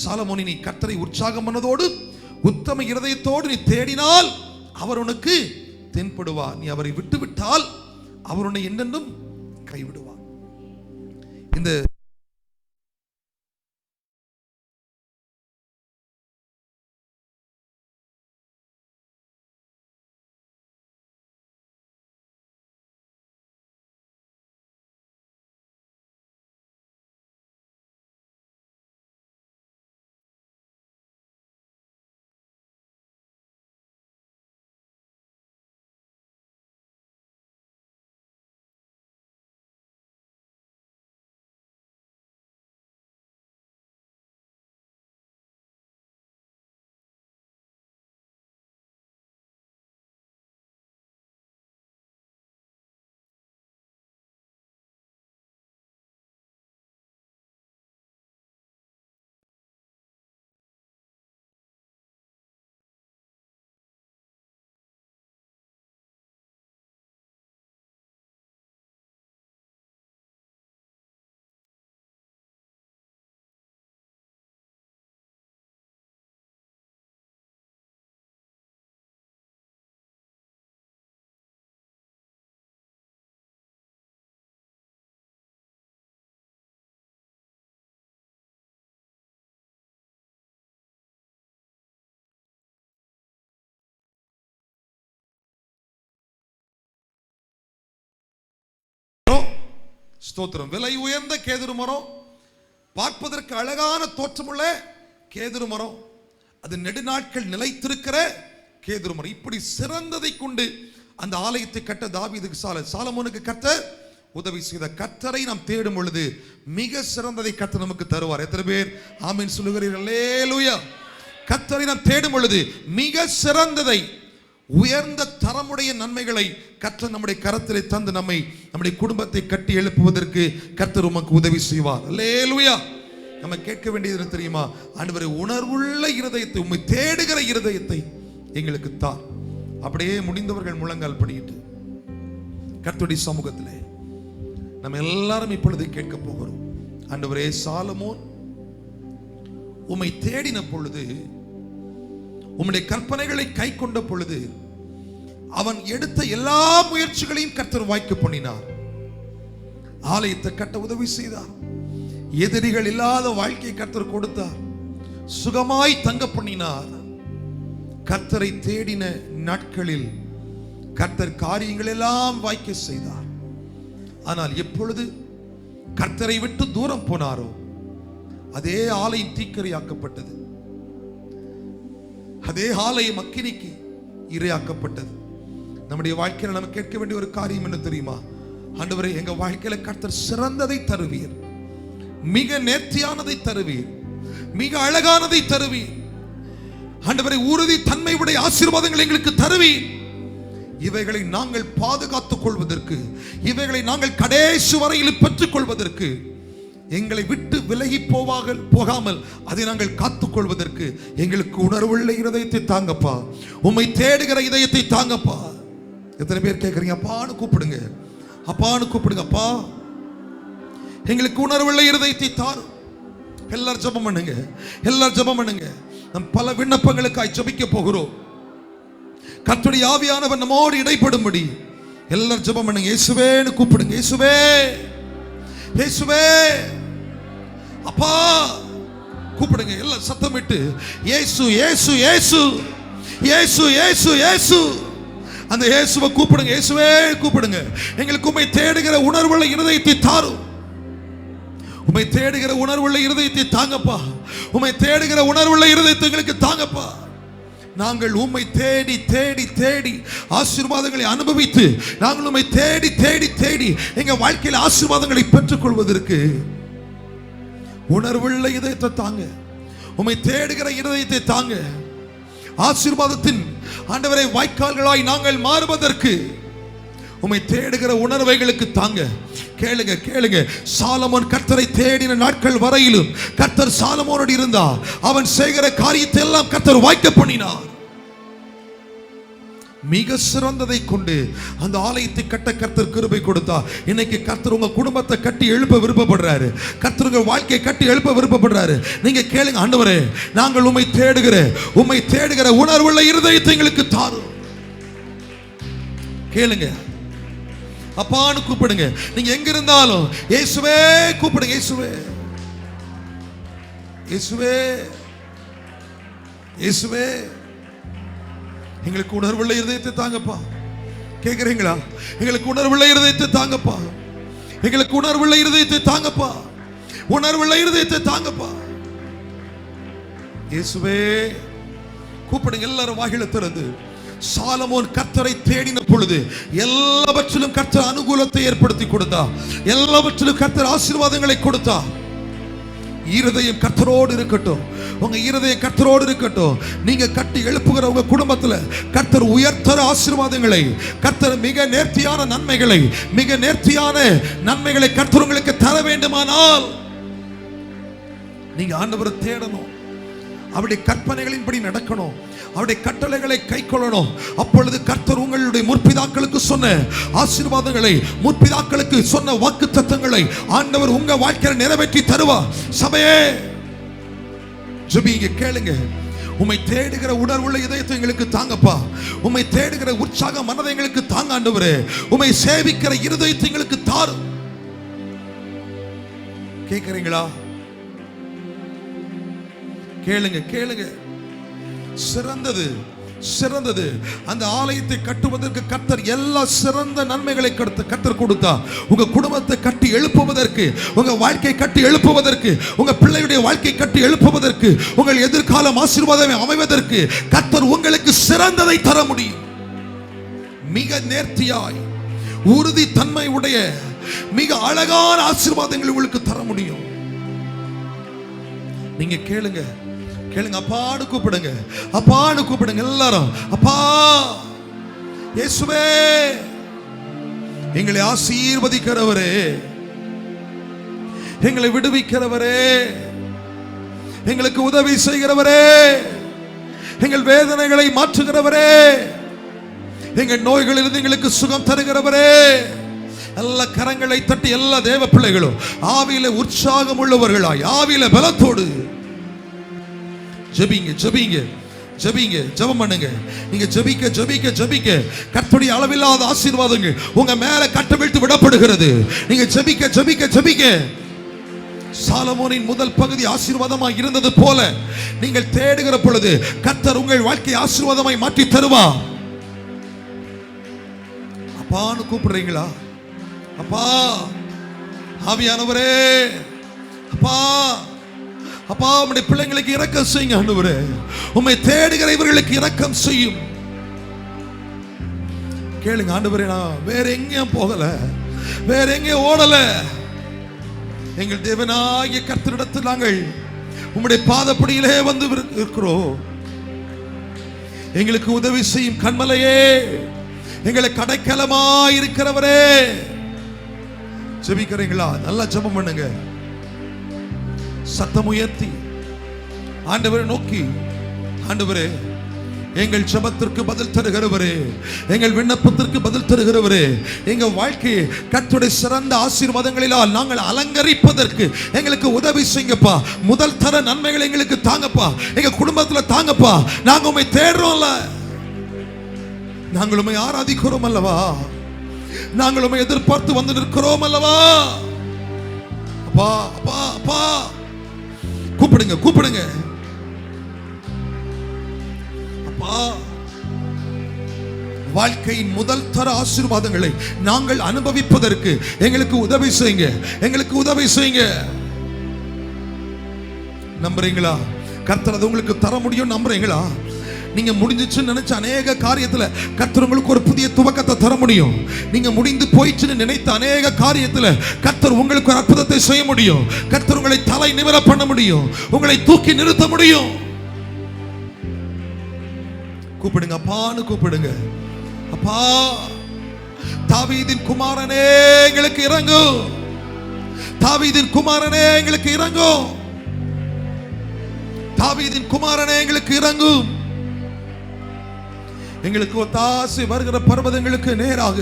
Speaker 1: சாலமோனே, நீ கர்த்தரை உற்சாகம் பண்ணதோடு உத்தம இருதயத்தோடு நீ தேடினால் அவர் உனக்கு தென்படுவார். நீ அவரை விட்டுவிட்டால் அவர் உன்னை என்னென்னும் கைவிடுவார். இந்த ஸ்தோத்திரம். விலை உயர்ந்த கேதுரு மரம், பார்ப்பதற்கு அழகான தோற்றமுள்ள கேதுரு மரம், அது நெடுநாட்கள் நிலைத்திருக்கிற கேதுரு மரம். இப்படி சிறந்ததை கொண்டு அந்த ஆலயத்தை கட்ட தாவீதுக்கு சாலமோனுக்கு கர்த்தர் உதவி செய்த. கர்த்தரை நாம் தேடும் பொழுது மிக சிறந்ததை கர்த்தர் நமக்கு தருவார். எத்தனை பேர் ஆமென் சொல்லுகிறீர்கள்? அல்லேலூயா. கர்த்தரை நாம் தேடும் பொழுது மிக சிறந்ததை, உயர்ந்த தரமுடைய நன்மைகளை கர்த்தர் நம்முடைய கரத்திலே தந்து நம்முடைய குடும்பத்தை கட்டி எழுப்புவதற்கு கர்த்தர் உமக்கு உதவி செய்வார். அல்லேலூயா. நம்ம கேட்க வேண்டியது தெரியுமா? ஆண்டவரே, உணர்வுள்ள இருதயத்தை, உம்மை தேடுகிற இருதயத்தை எங்களுக்கு தார். அப்படியே முடிந்தவர்கள் முழங்கால் படியிட்டு கர்த்தருடைய சமூகத்திலே நம்ம எல்லாரும் இப்பொழுது கேட்க போகிறோம். ஆண்டவரே, சாலமோன் உம்மை தேடின பொழுது, உம்முடைய கற்பனைகளை கை கொண்ட பொழுது, அவன் எடுத்த எல்லா முயற்சிகளையும் கர்த்தர் வாய்க்க பண்ணினார். ஆலயத்தை கட்ட உதவி செய்தார். எதிரிகள் இல்லாத வாழ்க்கையை கர்த்தர் கொடுத்தார். சுகமாய் தங்க பண்ணினார். கர்த்தரை தேடின நாட்களில் கர்த்தர் காரியங்கள் எல்லாம் வாய்க்க செய்தார். ஆனால் எப்பொழுது கர்த்தரை விட்டு தூரம் போனாரோ, அதே ஆலயம் தீக்கிரையாக்கப்பட்டது. அதே ஆலயம் அக்கினிக்கு இரையாக்கப்பட்டது. நம்முடைய வாழ்க்கையில் நம்ம கேட்க வேண்டிய ஒரு காரியம் என்ன தெரியுமா? ஆண்டவரே, எங்க வாழ்க்கையில கர்த்தர் சிறந்ததை தருவீர், மிக நேர்த்தியானதை தருவீர், மிக அழகானதை தருவீர். ஆண்டவரே, உறுதி தன்மை உடைய ஆசீர்வாதங்களை எங்களுக்கு தருவீர். இவைகளை நாங்கள் பாதுகாத்துக் கொள்வதற்கு, இவைகளை நாங்கள் கடைசி வரையில் பெற்றுக் கொள்வதற்கு, எங்களை விட்டு விலகி போகாமல் அதை நாங்கள் காத்துக் கொள்வதற்கு எங்களுக்கு உணர்வுள்ள இருதயத்தை தாங்கப்பா. உம்மை தேடுகிற இதயத்தை தாங்கப்பா. எத்தனை பேர் கேட்குறீங்க? அப்பான்னு கூப்பிடுங்க, அப்பான்னு கூப்பிடுங்க. அப்பா, எங்களுக்கு உணர்வுள்ள இருதயத்தை தாரும். எல்லாரும் ஜெபம் பண்ணுங்க, எல்லாரும் ஜெபம் பண்ணுங்க. நம் பல விண்ணப்பங்களுக்காய் ஜெபிக்க போகிறோம். கர்த்தருடைய ஆவியானவர் நம்மோடு இடைப்படும்படி எல்லாரும் ஜெபம் பண்ணுங்க. இயேசுவேன்னு கூப்பிடுங்க. இயேசுவே, இயேசுவே, அப்பா கூப்பிடுங்க. எல்லாம் சத்தமிட்டு இயேசு, இயேசு, இயேசு, இயேசு, இயேசு, இயேசு. அந்த இயேசுவை கூப்பிடுங்க. இயேசுவே கூப்பிடுங்க. எங்களுக்கு உம்மை தேடுகிற உணர்வுள்ள இருதயத்தை தாரும். உம்மை தேடுகிற உணர்வுள்ள இருதயத்தை தாங்கப்பா. உம்மை தேடுகிற உணர்வுள்ள இருதயத்தை எங்களுக்கு தாங்கப்பா. நாங்கள் உம்மை தேடி தேடி தேடி ஆசீர்வாதங்களை அனுபவித்து, நாங்கள் உம்மை தேடி தேடி தேடி எங்க வாழ்க்கையில் ஆசீர்வாதங்களை பெற்றுக் கொள்வதற்கு உணர்வுள்ள இதயத்தை தாங்க. உம்மை தேடுகிற இருதயத்தை தாங்க. ஆசீர்வாதத்தின் ஆண்டவரை வாய்க்கால்களாய் நாங்கள் மாறுவதற்கு உம்மை தேடுகிற உணர்வைகளுக்கு தாங்க. கேளுங்க, கேளுங்க. சாலமோன் கர்த்தரை தேடின நாட்கள் வரையிலும் கர்த்தர் சாலமோனோடு இருந்தார். அவன் செய்கிற காரியத்தை எல்லாம் கர்த்தர் வாய்க்க பண்ணினார். மிக சிறந்ததை கொண்டு அந்த ஆலயத்தை கட்ட கர்த்தர் கிருபை கொடுத்தார். இன்னைக்கு கர்த்தர் உங்க குடும்பத்தை கட்டி எழுப்ப விருப்பப்படுறாரு. கர்த்தர் உங்க வாழ்க்கையை கட்டி எழுப்ப விருப்பப்படுறாரு. நீங்க கேளுங்க, ஆண்டவரே, நாங்கள் உம்மை தேடுகிற உணர்வுள்ள இருதயத்தை எங்களுக்கு தாரும். கேளுங்க, அப்பான்னு கூப்பிடுங்க. நீங்க எங்க இருந்தாலும் இயேசுவே கூப்பிடுங்க. இயேசுவே, இயேசுவே, இயேசுவே, எங்களுக்கு உணர்வுள்ள இருதயத்தை தாங்கப்பா. கேக்குறீங்களா? எங்களுக்கு உணர்வுள்ள இருதயத்தை தாங்கப்பா. எங்களுக்கு உணர்வுள்ள இருதயத்தை தாங்கப்பா. உணர்வுள்ள இருதயத்தை தாங்கப்பா. இயேசுவே கூப்பிடுங்க. எல்லாரும் வாயில திறந்து. சாலமோன் கர்த்தரை தேடின பொழுது எல்லாவற்றிலும் கர்த்தர் அனுகூலத்தை ஏற்படுத்தி கொடுத்தார். எல்லாவற்றிலும் கர்த்தர் ஆசீர்வாதங்களை கொடுத்தார். இருதயம் கர்த்தரோடு இருக்கட்டும். உங்க இருதயம் கர்த்தரோடு இருக்கட்டும். நீங்க கட்டி எழுப்புகிற உங்க குடும்பத்துல கர்த்தர் உயர்த்தர ஆசீர்வாதங்களை, கர்த்தர் மிக நேர்த்தியான நன்மைகளை கர்த்தர் உங்களுக்கு தர வேண்டுமானால் நீங்க ஆண்டவரை தேடணும். அவருடைய கற்பனைகளின்படி நடக்கணும். அவருடைய கட்டளைகளை கைக்கொள்ளணும். அப்பொழுது கர்த்தர் உங்களுடைய முற்பிதாக்களுக்கு சொன்ன ஆசீர்வாதங்களை, முற்பிதாக்களுக்கு சொன்ன வாக்குத்தத்தங்களை ஆண்டவர் உங்க வாழ்க்கையில் நிறைவேற்றி தருவார். சபையே ஜெபிங்க, கேளுங்க. உம்மை தேடுகிற உணர்வுள்ள இதயத்தை எங்களுக்கு தாங்கப்பா. உம்மை தேடுகிற உற்சாக மனதை எங்களுக்கு தாங்க ஆண்டவரே. உம்மை சேவிக்கிற இருதயத்தை எங்களுக்கு தாரும். கேட்கிறீங்களா? கேளுங்க, கேளுங்க. சிறந்தது சிறந்தது. அந்த ஆலயத்தை கட்டுவதற்கு கர்த்தர் எல்லா சிறந்த நன்மைகளை கர்த்தர் கொடுத்தார். உங்க குடும்பத்தை கட்டி எழுப்புவதற்கு, உங்க வாழ்க்கை கட்டி எழுப்புவதற்கு, உங்க பிள்ளையுடைய வாழ்க்கை கட்டி எழுப்புவதற்கு, உங்கள் எதிர்காலம் ஆசீர்வாதம் அமைவதற்கு கர்த்தர் உங்களுக்கு சிறந்ததை தர முடியும். மிக நேர்த்தியாய் உறுதி தன்மை உடைய மிக அழகான ஆசீர்வாதங்களை உங்களுக்கு தர முடியும். நீங்க கேளுங்க, கேளுங்க. அப்பான்னு கூப்பிடுங்க, அப்பான்னு கூப்பிடுங்க எல்லாரும். அப்பா இயேசுவே, எங்களை ஆசீர்வதிக்கிறவரே, எங்களை விடுவிக்கிறவரே, எங்களுக்கு உதவி செய்கிறவரே, எங்கள் வேதனைகளை மாற்றுகிறவரே, எங்கள் நோய்களிலிருந்து எங்களுக்கு சுகம் தருகிறவரே, எல்லா கரங்களை தட்டி எல்லா தேவ பிள்ளைகளும் ஆவியில உற்சாகம் உள்ளவர்களாய், ஆவியில பலத்தோடு ஜெபிங்க, ஜெபிங்க, ஜெபிங்க, ஜெபம் பண்ணுங்க. நீங்க ஜெபிக்க ஜெபிக்க ஜெபிக்க கர்த்தருடைய அளவில்லாத ஆசீர்வாதங்கள் உங்க மேல கட்டவிழ்த்து விடப்படுகிறது. நீங்க ஜெபிக்க ஜெபிக்க ஜெபிக்க சாலமோனின் முதல் பகுதி ஆசீர்வாதமாய் இருந்தது போல நீங்கள் தேடுகிற பொழுது கர்த்தர் உங்கள் வாழ்க்கையை ஆசீர்வாதமாய் மாற்றி தருவார். அப்பான்னு கூப்பிடுறீங்களா? அப்பா ஆவியானவரே, அப்பா அப்பா உம்முடைய பிள்ளைங்களுக்கு இரக்கம் செய்யுங்க ஆண்டவரே. உம்மை தேடுகிற இவர்களுக்கு இரக்கம் செய்யும். கேளுங்க ஆண்டவரே, நான் வேற எங்கேயும் போகல, வேற எங்கேயும் ஓடல. எங்கள் தேவனாகிய கர்த்தரிடத்தில் நாங்கள் உம்முடைய பாதப்படியிலே வந்து இருக்கிறோம். எங்களுக்கு உதவி செய்யும் கண்மலையே, எங்களை கடைக்கலமாய் இருக்கிறவரே. ஜெபிக்கிறீங்களா? நல்லா ஜெபம் பண்ணுங்க. சத்தம் உயர்த்தி ஆண்டவரை நோக்கி, ஆண்டவரே எங்கள் ஜெபத்திற்கு பதில் தருகிறவரே, எங்கள் விண்ணப்பத்திற்கு பதில் தருகிறவரே, எங்க வாழ்க்கையை கர்த்தருடைய சிறந்த ஆசீர்வாதங்களினால் நாங்கள் அலங்கரிப்பதற்கு எங்களுக்கு உதவி செய்யுங்கப்பா. முதல் தர நன்மைகளை எங்களுக்கு தாங்கப்பா, எங்க குடும்பத்துல தாங்கப்பா. நாங்க உம்மை தேடுறோம்ல, நாங்கள் உம்மை ஆராதிக்கிறோம் அல்லவா, நாங்கள் உம்மை எதிர்பார்த்து வந்து நிற்கிறோம் அல்லவா. அப்பா அப்பா அப்பா கூப்பிடுங்க, கூப்பிடுங்க. அப்பா, வாழ்க்கையின் முதல் தர ஆசீர்வாதங்களை நாங்கள் அனுபவிப்பதற்கு எங்களுக்கு உதவி செய்யுங்க, எங்களுக்கு உதவி செய்யுங்க. நம்புறீங்களா? கர்த்தர் அது உங்களுக்கு தர முடியும் நம்புறீங்களா? நீங்க முடிஞ்சிச்சுன்னு நினைச்ச அநேக காரியத்துல கர்த்தர் உங்களுக்கு ஒரு புதிய துவக்கத்தை தர முடியும். நீங்க முடிந்து போயிடுச்சுன்னு நினைத்த அநேக காரியத்துல கர்த்தர் உங்களுக்கு ஒரு அற்புதத்தை செய்ய முடியும். கர்த்தர் உங்களை தலை நிமிர பண்ண முடியும், உங்களை தூக்கி நிறுத்த முடியும். கூப்பிடுங்க, அப்பான்னு கூப்பிடுங்க. அப்பா, தாவீதின் குமாரனே எங்களுக்கு இறங்கும், தாவீதின் குமாரனே எங்களுக்கு இறங்கும், தாவீதின் குமாரனே எங்களுக்கு இறங்கும். எங்களுக்கு ஒத்தாசை வருகிற பர்வதங்களுக்கு நேராக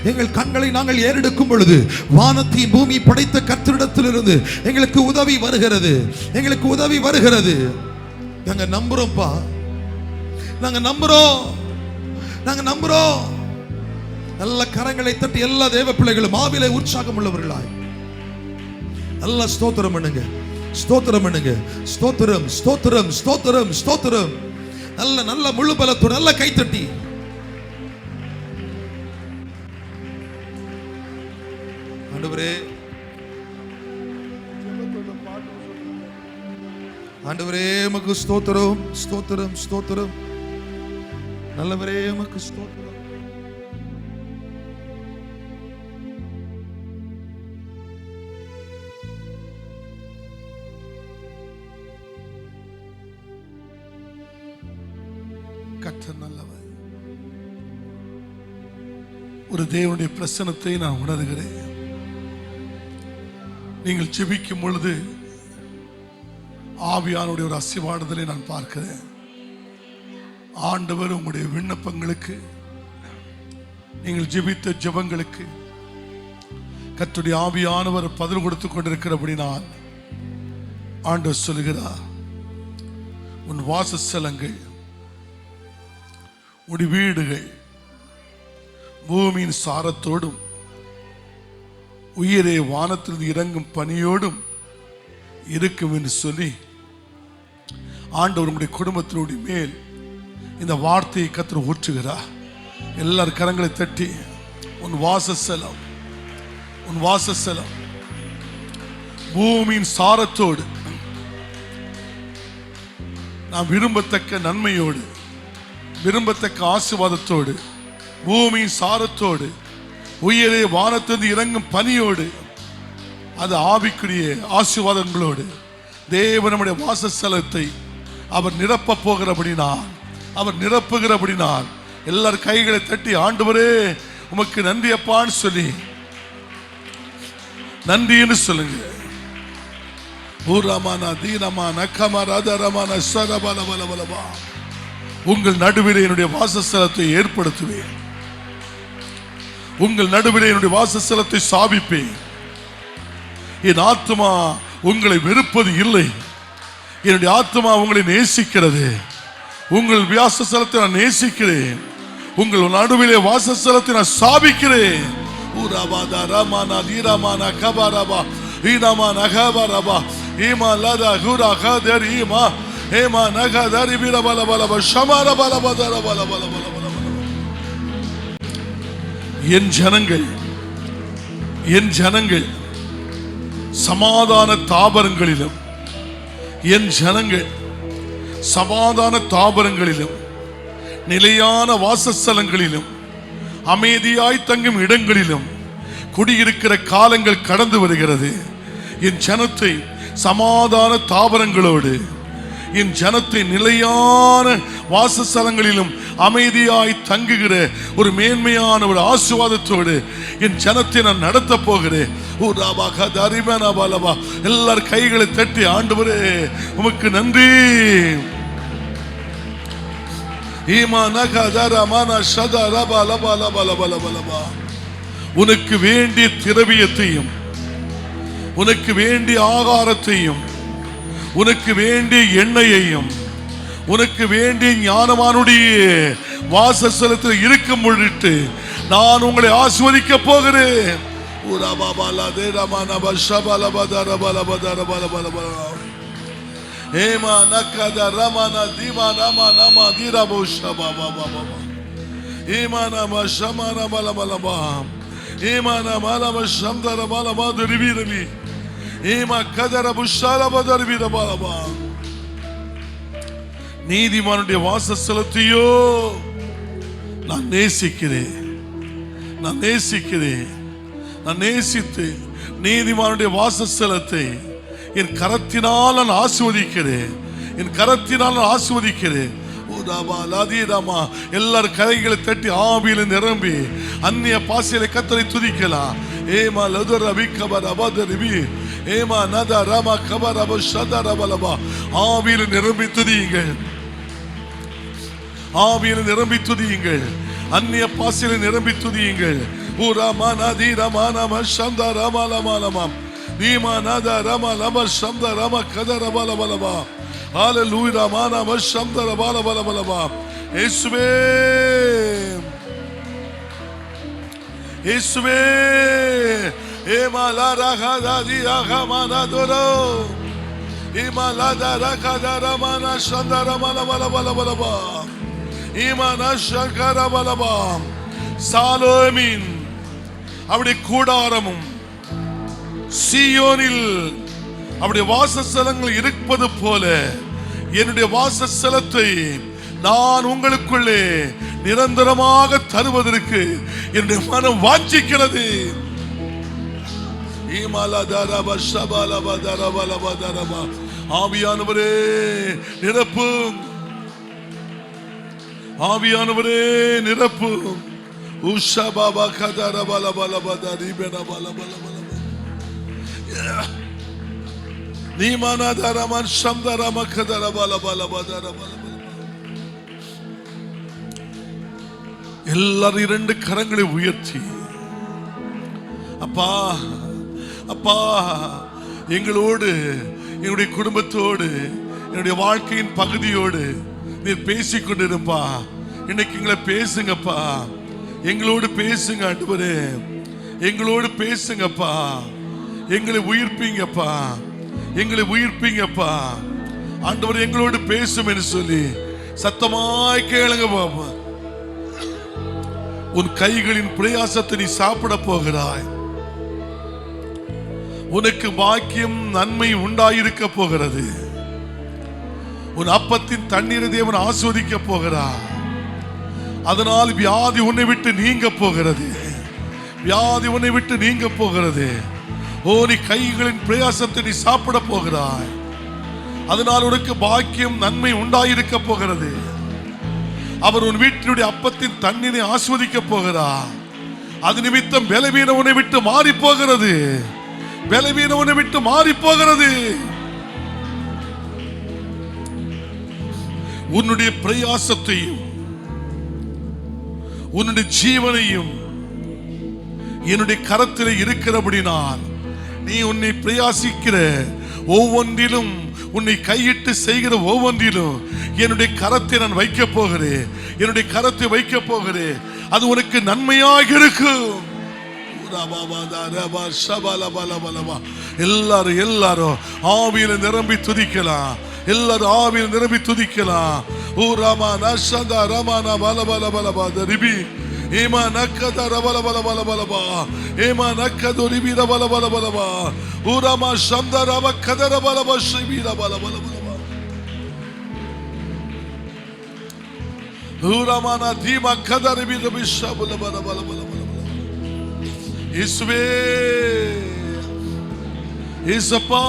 Speaker 1: எங்கள் கண்களை நாங்கள் ஏறெடுக்கும் பொழுது வானத்தையும் பூமி படைத்த கர்த்தரிடத்திலிருந்து எங்களுக்கு உதவி வருகிறது, எங்களுக்கு உதவி வருகிறது. நாங்க நம்புறோம்ப்பா, நாங்க நம்புறோம், நாங்க நம்புறோம். நல்ல கரங்களை தட்டி எல்லா தேவ பிள்ளைகளும் ஆவிலே உற்சாகம் உள்ளவர்களாய் நல்ல ஸ்தோத்திரம் பண்ணுங்க, ஸ்தோத்திரம் பண்ணுங்க. ஸ்தோத்திரம், ஸ்தோத்திரம், ஸ்தோத்திரம், ஸ்தோத்திரம். நல்ல நல்ல முழு பலத்தோடு நல்ல கைத்தட்டி ஆண்டவரே, ஆண்டவரே உமக்கு ஸ்தோத்திரம், ஸ்தோத்திரம், ஸ்தோத்திரம். நல்லவரே உமக்கு ஸ்தோத்திரம். கர்த்தர் நல்லவர். ஒரு தேவனுடைய பிரசன்னத்தை நான் உணர்கிறேன். நீங்கள் ஜெபிக்கும் பொழுது ஆவியானுடைய ஒரு அசைவாடுதலை நான் பார்க்கிறேன். ஆண்டவர் உங்களுடைய விண்ணப்பங்களுக்கு, நீங்கள் ஜெபித்த ஜெபங்களுக்கு கர்த்தருடைய ஆவியானவர் பதில் கொடுத்து கொண்டிருக்கிறபடினால் ஆண்டவர் சொல்கிறார், உன் வாசஸ்தலங்கள், உடைய வீடுகள் பூமியின் சாரத்தோடும் உயிரே வானத்திலிருந்து இறங்கும் பனியோடும் இருக்கும் என்று சொல்லி ஆண்டவர் உங்களுடைய குடும்பத்தினுடைய மேல்
Speaker 3: இந்த வார்த்தையை கர்த்தர் ஊற்றுகிறார். எல்லார் கரங்களை தட்டி உன் வாசஸ்தலம், உன் வாசஸ்தலம் பூமியின் சாரத்தோடு, நாம் விரும்பத்தக்க நன்மையோடு, விரும்பத்தக்க ஆசீர்வாதத்தோடு, பூமியின் சாரத்தோடு, உயரே வானத்திலிருந்து இறங்கும் பனியோடு, அது ஆவிக்குரிய ஆசீர்வாதங்களோடு தேவன் நம்முடைய வாசஸ்தலத்தை அவர் நிரப்ப போகிறபடினால், அவர் நிரப்புகிறபடினால் எல்லார் கைகளை தட்டி ஆண்டவரே உமக்கு நன்றி அப்பான்னு சொல்லி நன்றின்னு சொல்லுங்க. உங்கள் நடுவிலே என்னுடைய வாசஸ்தலத்தை ஏற்படுத்துவேன், உங்கள் நடுவிலே என்னுடைய வாசஸ்தலத்தை ஸ்தாபிப்பேன். என் ஆத்துமா உங்களை வெறுப்பது இல்லை, என்னுடைய ஆத்துமா உங்களை நேசிக்கிறது. உங்கள் வாசஸ்தலத்தை நான் நேசிக்கிறேன், உங்கள் நடுவிலே வாசஸ்தலத்தை நான் ஸ்தாபிக்கிறேன். என் ஜனங்கள், என் ஜனங்கள் சமாதான தாபரங்களிலும், என் ஜனங்கள் சமாதான தாபரங்களிலும், நிலையான வாசஸ்தலங்களிலும், அமைதியாய் தங்கும் இடங்களிலும் குடியிருக்கிற காலங்கள் கடந்து வருகிறது. என் ஜனத்தை சமாதான தாபரங்களோடு, என் ஜனத்தை நிலையான வாசஸ்தலங்களிலும் அமைதியாய் தங்குகிற ஒரு மேன்மையான ஒரு ஆசீர்வாதத்தோடு என் ஜனத்தை நான் நடத்த போகிறேன். எல்லார் கைகளை தட்டி ஆண்டவரே உமக்கு நன்றி. உனக்கு வேண்டிய திரவியத்தையும், உனக்கு வேண்டிய ஆகாரத்தையும், உனக்கு வேண்டிய எண்ணெயையும், உனக்கு வேண்டிய ஞானமானுடைய வாசஸ்தலத்தில் இருக்கும் பொழுது நான் உங்களை ஆசீர்வதிக்க போகிறேன். நீதிமானுடைய வாசஸ்தலத்தையோ நான் நேசிக்கிறேன், நான் நேசிக்கிறேன். நான் நேசித்து நீதிமானுடைய வாசஸ்தலத்தை என் கரத்தினால் நான் ஆசீர்வதிக்கிறேன், என் கரத்தினால் நான் ஆசீர்வதிக்கிறேன். எல்லாரும் கரைகளை தட்டி ஆவியில நிரம்பி அந்நிய பாசையில கர்த்தரை துதிக்கலாம். ஏமா லதர் அபி கபர் அபதரிபி ஏமா நத ரமா கபர் அப ஷதர பலபா. ஆவியில நிரம்பி துதியுங்கள், ஆவியில நிரம்பி துதியுங்கள், அந்நிய பாசையில நிரம்பி துதியுங்கள். ஊராமா நதி ரமா நம சந்த ரமா லமா லமாம் நீமா நத ரமா லம சந்த ரமா கதர பல பலபா. ஹalleluya மானா மஷந்தர பல பல பலபா. இயேசுவே, இயேசுவே ஏமாலா ரகதாதி ரகமானதரோ இமாலா ரகதரமான சந்தர மல மல பல பலபா. ஈமானா ஷகர பலபா. சாலோமின் அவருடைய கூடாரமும் சீயோனில் அவருடைய வாசஸ்தலங்கள் இருப்பது போல என்னுடைய வாசஸ்தலத்தை நான் உங்களுக்குள்ளே நிரந்தரமாக தருவதற்கு என்னுடைய மனம் வாஞ்சிக்கிறது. ஆவியானவரே நிரப்பும், ஆவியானவரே நிரப்பும். உஷா பாபா கதர பல பல பத ரிபன பல பல பல நீமானதரமன் சந்தரம கதர பல பல பதர பல பல. எல்லாரும் இரண்டு கரங்களை உயர்த்தி அப்பா, அப்பா எங்களோடு, என்னுடைய குடும்பத்தோடு, என்னுடைய வாழ்க்கையின் பகுதியோடு நீர் பேசிக்கொண்டிருப்பா. இன்னைக்கு எங்களை பேசுங்கப்பா, எங்களோடு பேசுங்க ஆண்டவரே, எங்களோடு பேசுங்கப்பா, எங்களை உயிர்ப்பீங்கப்பா, எங்களை உயிர்ப்பீங்கப்பா. ஆண்டவர் எங்களோடு பேசும் என்று சொல்லி சத்தமாய் கேளுங்க பாப்பா. உன் கைகளின் பிரயாசத்தை நீ சாப்பிட போகிறாய். உனக்கு பாக்கியம் நன்மை உண்டாயிருக்க போகிறது. உன் அப்பத்தின் தண்ணீரை தேவன் ஆஸ்வதிக்க போகிறார். அதனால் வியாதி உன்னை விட்டு நீங்க போகிறது. வியாதி உன்னை விட்டு நீங்க போகிறது. ஓ, நீ கைகளின் பிரயாசத்தை நீ சாப்பிட போகிறாய். அதனால் உனக்கு பாக்கியம் நன்மை உண்டாயிருக்க போகிறது. அவர் உன் வீட்டினுடைய அப்பத்தின் தண்ணீரை ஆஸ்வதிக்க போகிறார். அது நிமித்தம் பலவீனம் உன்னை விட்டு மாறி போகிறது. பலவீனம் உன்னை விட்டு மாறி போகிறது. உன்னுடைய பிரயாசத்தையும் உன்னுடைய ஜீவனையும் என்னுடைய கரத்தில் இருக்கிறபடினால் நீ உன்னை பிரயாசிக்கிற ஒவ்வொன்றிலும், உன்னை கையிட்டு செய்கிற ஒவ்வொன்றிலும் என்னுடைய கரத்தை நான் வைக்க போகிறேன். என்னுடைய கரத்தை வைக்க போகிறேன். அது உனக்கு நன்மையாக இருக்கும். எல்லாரும் எல்லாரும் ஆவியில நிரம்பி துதிக்கலாம். எல்லாரும் ஆவியில் நிரம்பி துதிக்கலாம். ஓ ராமா நஷந்தா ரமானா பல பல பல பல ரிபி ஏமா நக்கத ரபல பல பல பல பா ஏமா நக்கது ரிபி ரபல பல பல பா ஓ ராமா சந்தா ரப கதர பல பல ரிபி ரபல பல பல பா ஓ ராமா நா தீமா கதர ரிபி ரபி ஷபல பல பல பல பல இயேசுவே இயேசப்பா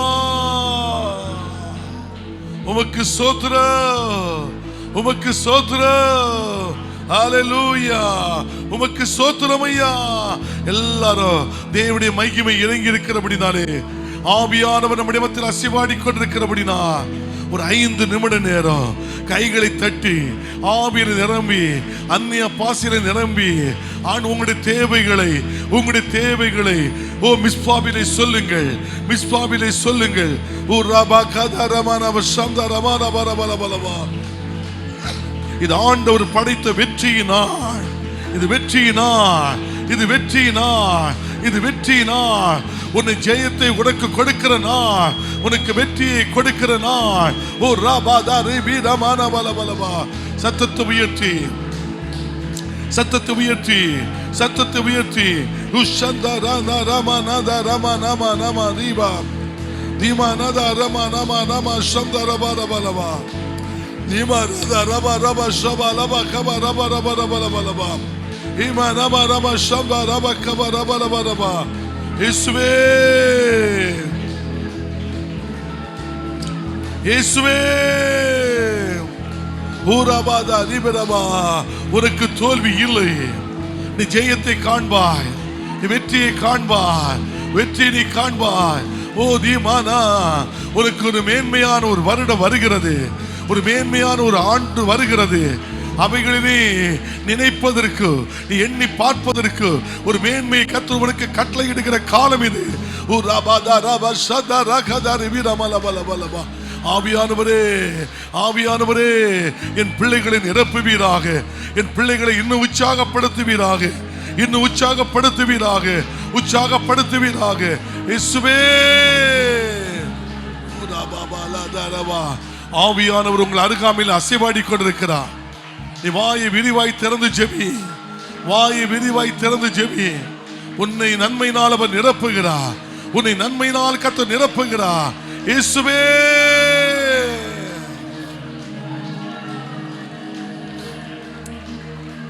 Speaker 3: உமக்கு ஸ்தோத்திரம், உமக்கு ஸ்தோத்திரம். ஹல்லேலூயா, உமக்கு ஸ்தோத்திரம் ஐயா. எல்லாரும் தேவனுடைய மகிமை இறங்கி இருக்கிறபடினாலே, ஆவியானவர் நம்முடைய மத்தியில் அசைவாடி கொண்டிருக்கிறபடினா ஒரு 5 நிமிட நேரம் கைகளை தட்டி ஆவியில் நிரம்பி அந்நிய பாசில நிரம்பி உங்களுடைய தேவைகளை ஓ மிஸ்பாபிலே சொல்லுங்கள், மிஸ்பாபிலே சொல்லுங்கள். ஓ ரபா கதா ரமானா வஷந்தா ரமானா பரபல பலவா. இது ஆண்டவர் படைத்த வெற்றியின் நாள். இது வெற்றியின் நாள். இது வெற்றியின் நாள். இது வெற்றியின் நாள். உன்னை ஜெயத்தை உனக்கு கொடுக்கிற நாள். உனக்கு வெற்றியை கொடுக்கிற நாள். ஓ ரபா தா ரிபி ரமானா பலபலவா. சத்தத்தை உயர்த்தி, சத்தத்தை உயர்த்தி, சத்தத்தை உயர்த்தி. உஷந்தா ரானா ரமா நதா ரமா நமா நமா ரீபா தீமா நதா ரமா நமா நமா சந்தா ரபா ரபலவா தீமா நதா ரபா ரபா ஷபா லபா கபா ரபா ரபா ரபா ரபா இமா நமா ரபா சந்தா ரபா கபா ரபா ரபா ரபா. இயேசுவே, இயேசுவே, ஊராபாதா நிபரமா. உனக்கு தோல்வி இல்லை. நீ ஜெயத்தை காண்பாய். நீ வெற்றியை காண்பாய். வெற்றி நீ காண்பாய். ஓ தீமானா, உனக்கு ஒரு மேன்மையான ஒரு வருடம் வருகிறது. ஒரு மேன்மையான ஒரு ஆண்டு வருகிறது. அவைகளிலே நினைப்பதற்கு, நீ எண்ணி பார்ப்பதற்கு ஒரு மேன்மையை கர்த்தர் உனக்கு கட்டளையிடுகிற காலம் இது. ஓ ராபாதா ராபா ஷதா ரகதா ரிபிரமலபலபலபா. ஆவியானவரே, ஆவியானவரே, என் பிள்ளைகளை நிரப்புவீராக. என் பிள்ளைகளை இன்னும் உற்சாகப்படுத்துவீராக. இன்னும் உற்சாகப்படுத்துவீராக. உற்சாகப்படுத்துவீராக. இயேசுவே, ஆவியானவர் உங்கள் அருகாமையில் அசைவாடி கொண்டிருக்கிறார். நீ வாயை விரிவாய் திறந்து ஜெபி. வாயை விரிவாய் திறந்து ஜெபி. உன்னை நன்மையினால் அவர் நிரப்புகிறார். உன்னை நன்மையினால் கர்த்தர் நிரப்புகிறார். இயேசுவே,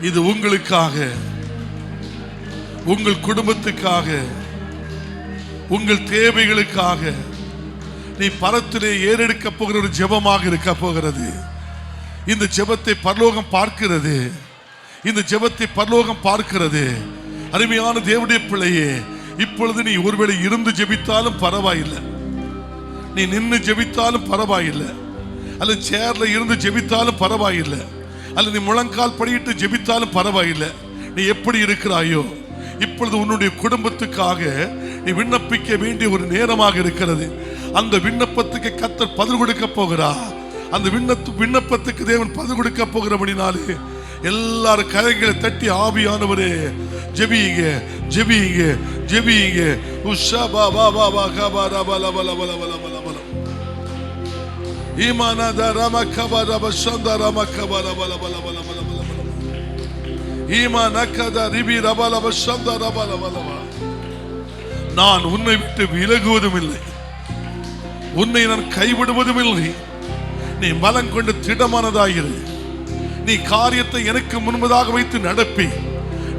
Speaker 3: இது உங்களுக்காக, உங்கள் குடும்பத்துக்காக, உங்கள் தேவைகளுக்காக நீ பரத்திலே ஏறெடுக்க போகிற ஒரு ஜெபமாக இருக்க போகிறது. இந்த ஜெபத்தை பரலோகம் பார்க்கிறது. இந்த ஜெபத்தை பரலோகம் பார்க்கிறது. அருமையான தேவனுடைய பிள்ளையே, இப்பொழுது நீ ஒருவேளை இருந்து ஜெபித்தாலும் பரவாயில்லை, நீ நின்று ஜெபித்தாலும் பரவாயில்லை, அல்லது சேர்ல இருந்து ஜெபித்தாலும் பரவாயில்லை, அல்லது நீ முழங்கால் படியிட்டு ஜெபித்தாலும் பரவாயில்லை. நீ எப்படி இருக்கிறாயோ இப்பொழுது உன்னுடைய குடும்பத்துக்காக நீ விண்ணப்பிக்க வேண்டிய ஒரு நேரமாக இருக்கிறது. அந்த விண்ணப்பத்துக்கு கர்த்தர் பதில் கொடுக்க போகிறார். அந்த விண்ணப்பத்துக்கு தேவன் பதில் கொடுக்க போகிறபடினாலே எல்லாரும் கரைகளை தட்டி ஆவியானவரே ஜெபிங்க, ஜெபிங்க, ஜெபிங்க. உஷா பா பா பா பா கபா ரபா லபா லபா லபா லபா லபா. ஈமானத ரமகபர பஷந்த ரமகபர பல பல பல பல பல ஈமானகத ரிபி ரபல பஷந்த ரபல பல. நான் உன்னை விட்டு விலகுவதும் இல்லை, உன்னை நான் கைவிடுவதும் இல்லை. நீ பலம் கொண்டு திடமானதாயிரு. நீ காரியத்தை எனக்கு முன்பதாக வைத்து நடப்பி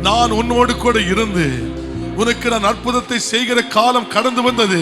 Speaker 3: நான் உன்னோடு கூட இருந்து உனக்கு நான் அற்புதத்தை செய்கிற காலம் கடந்து வந்தது.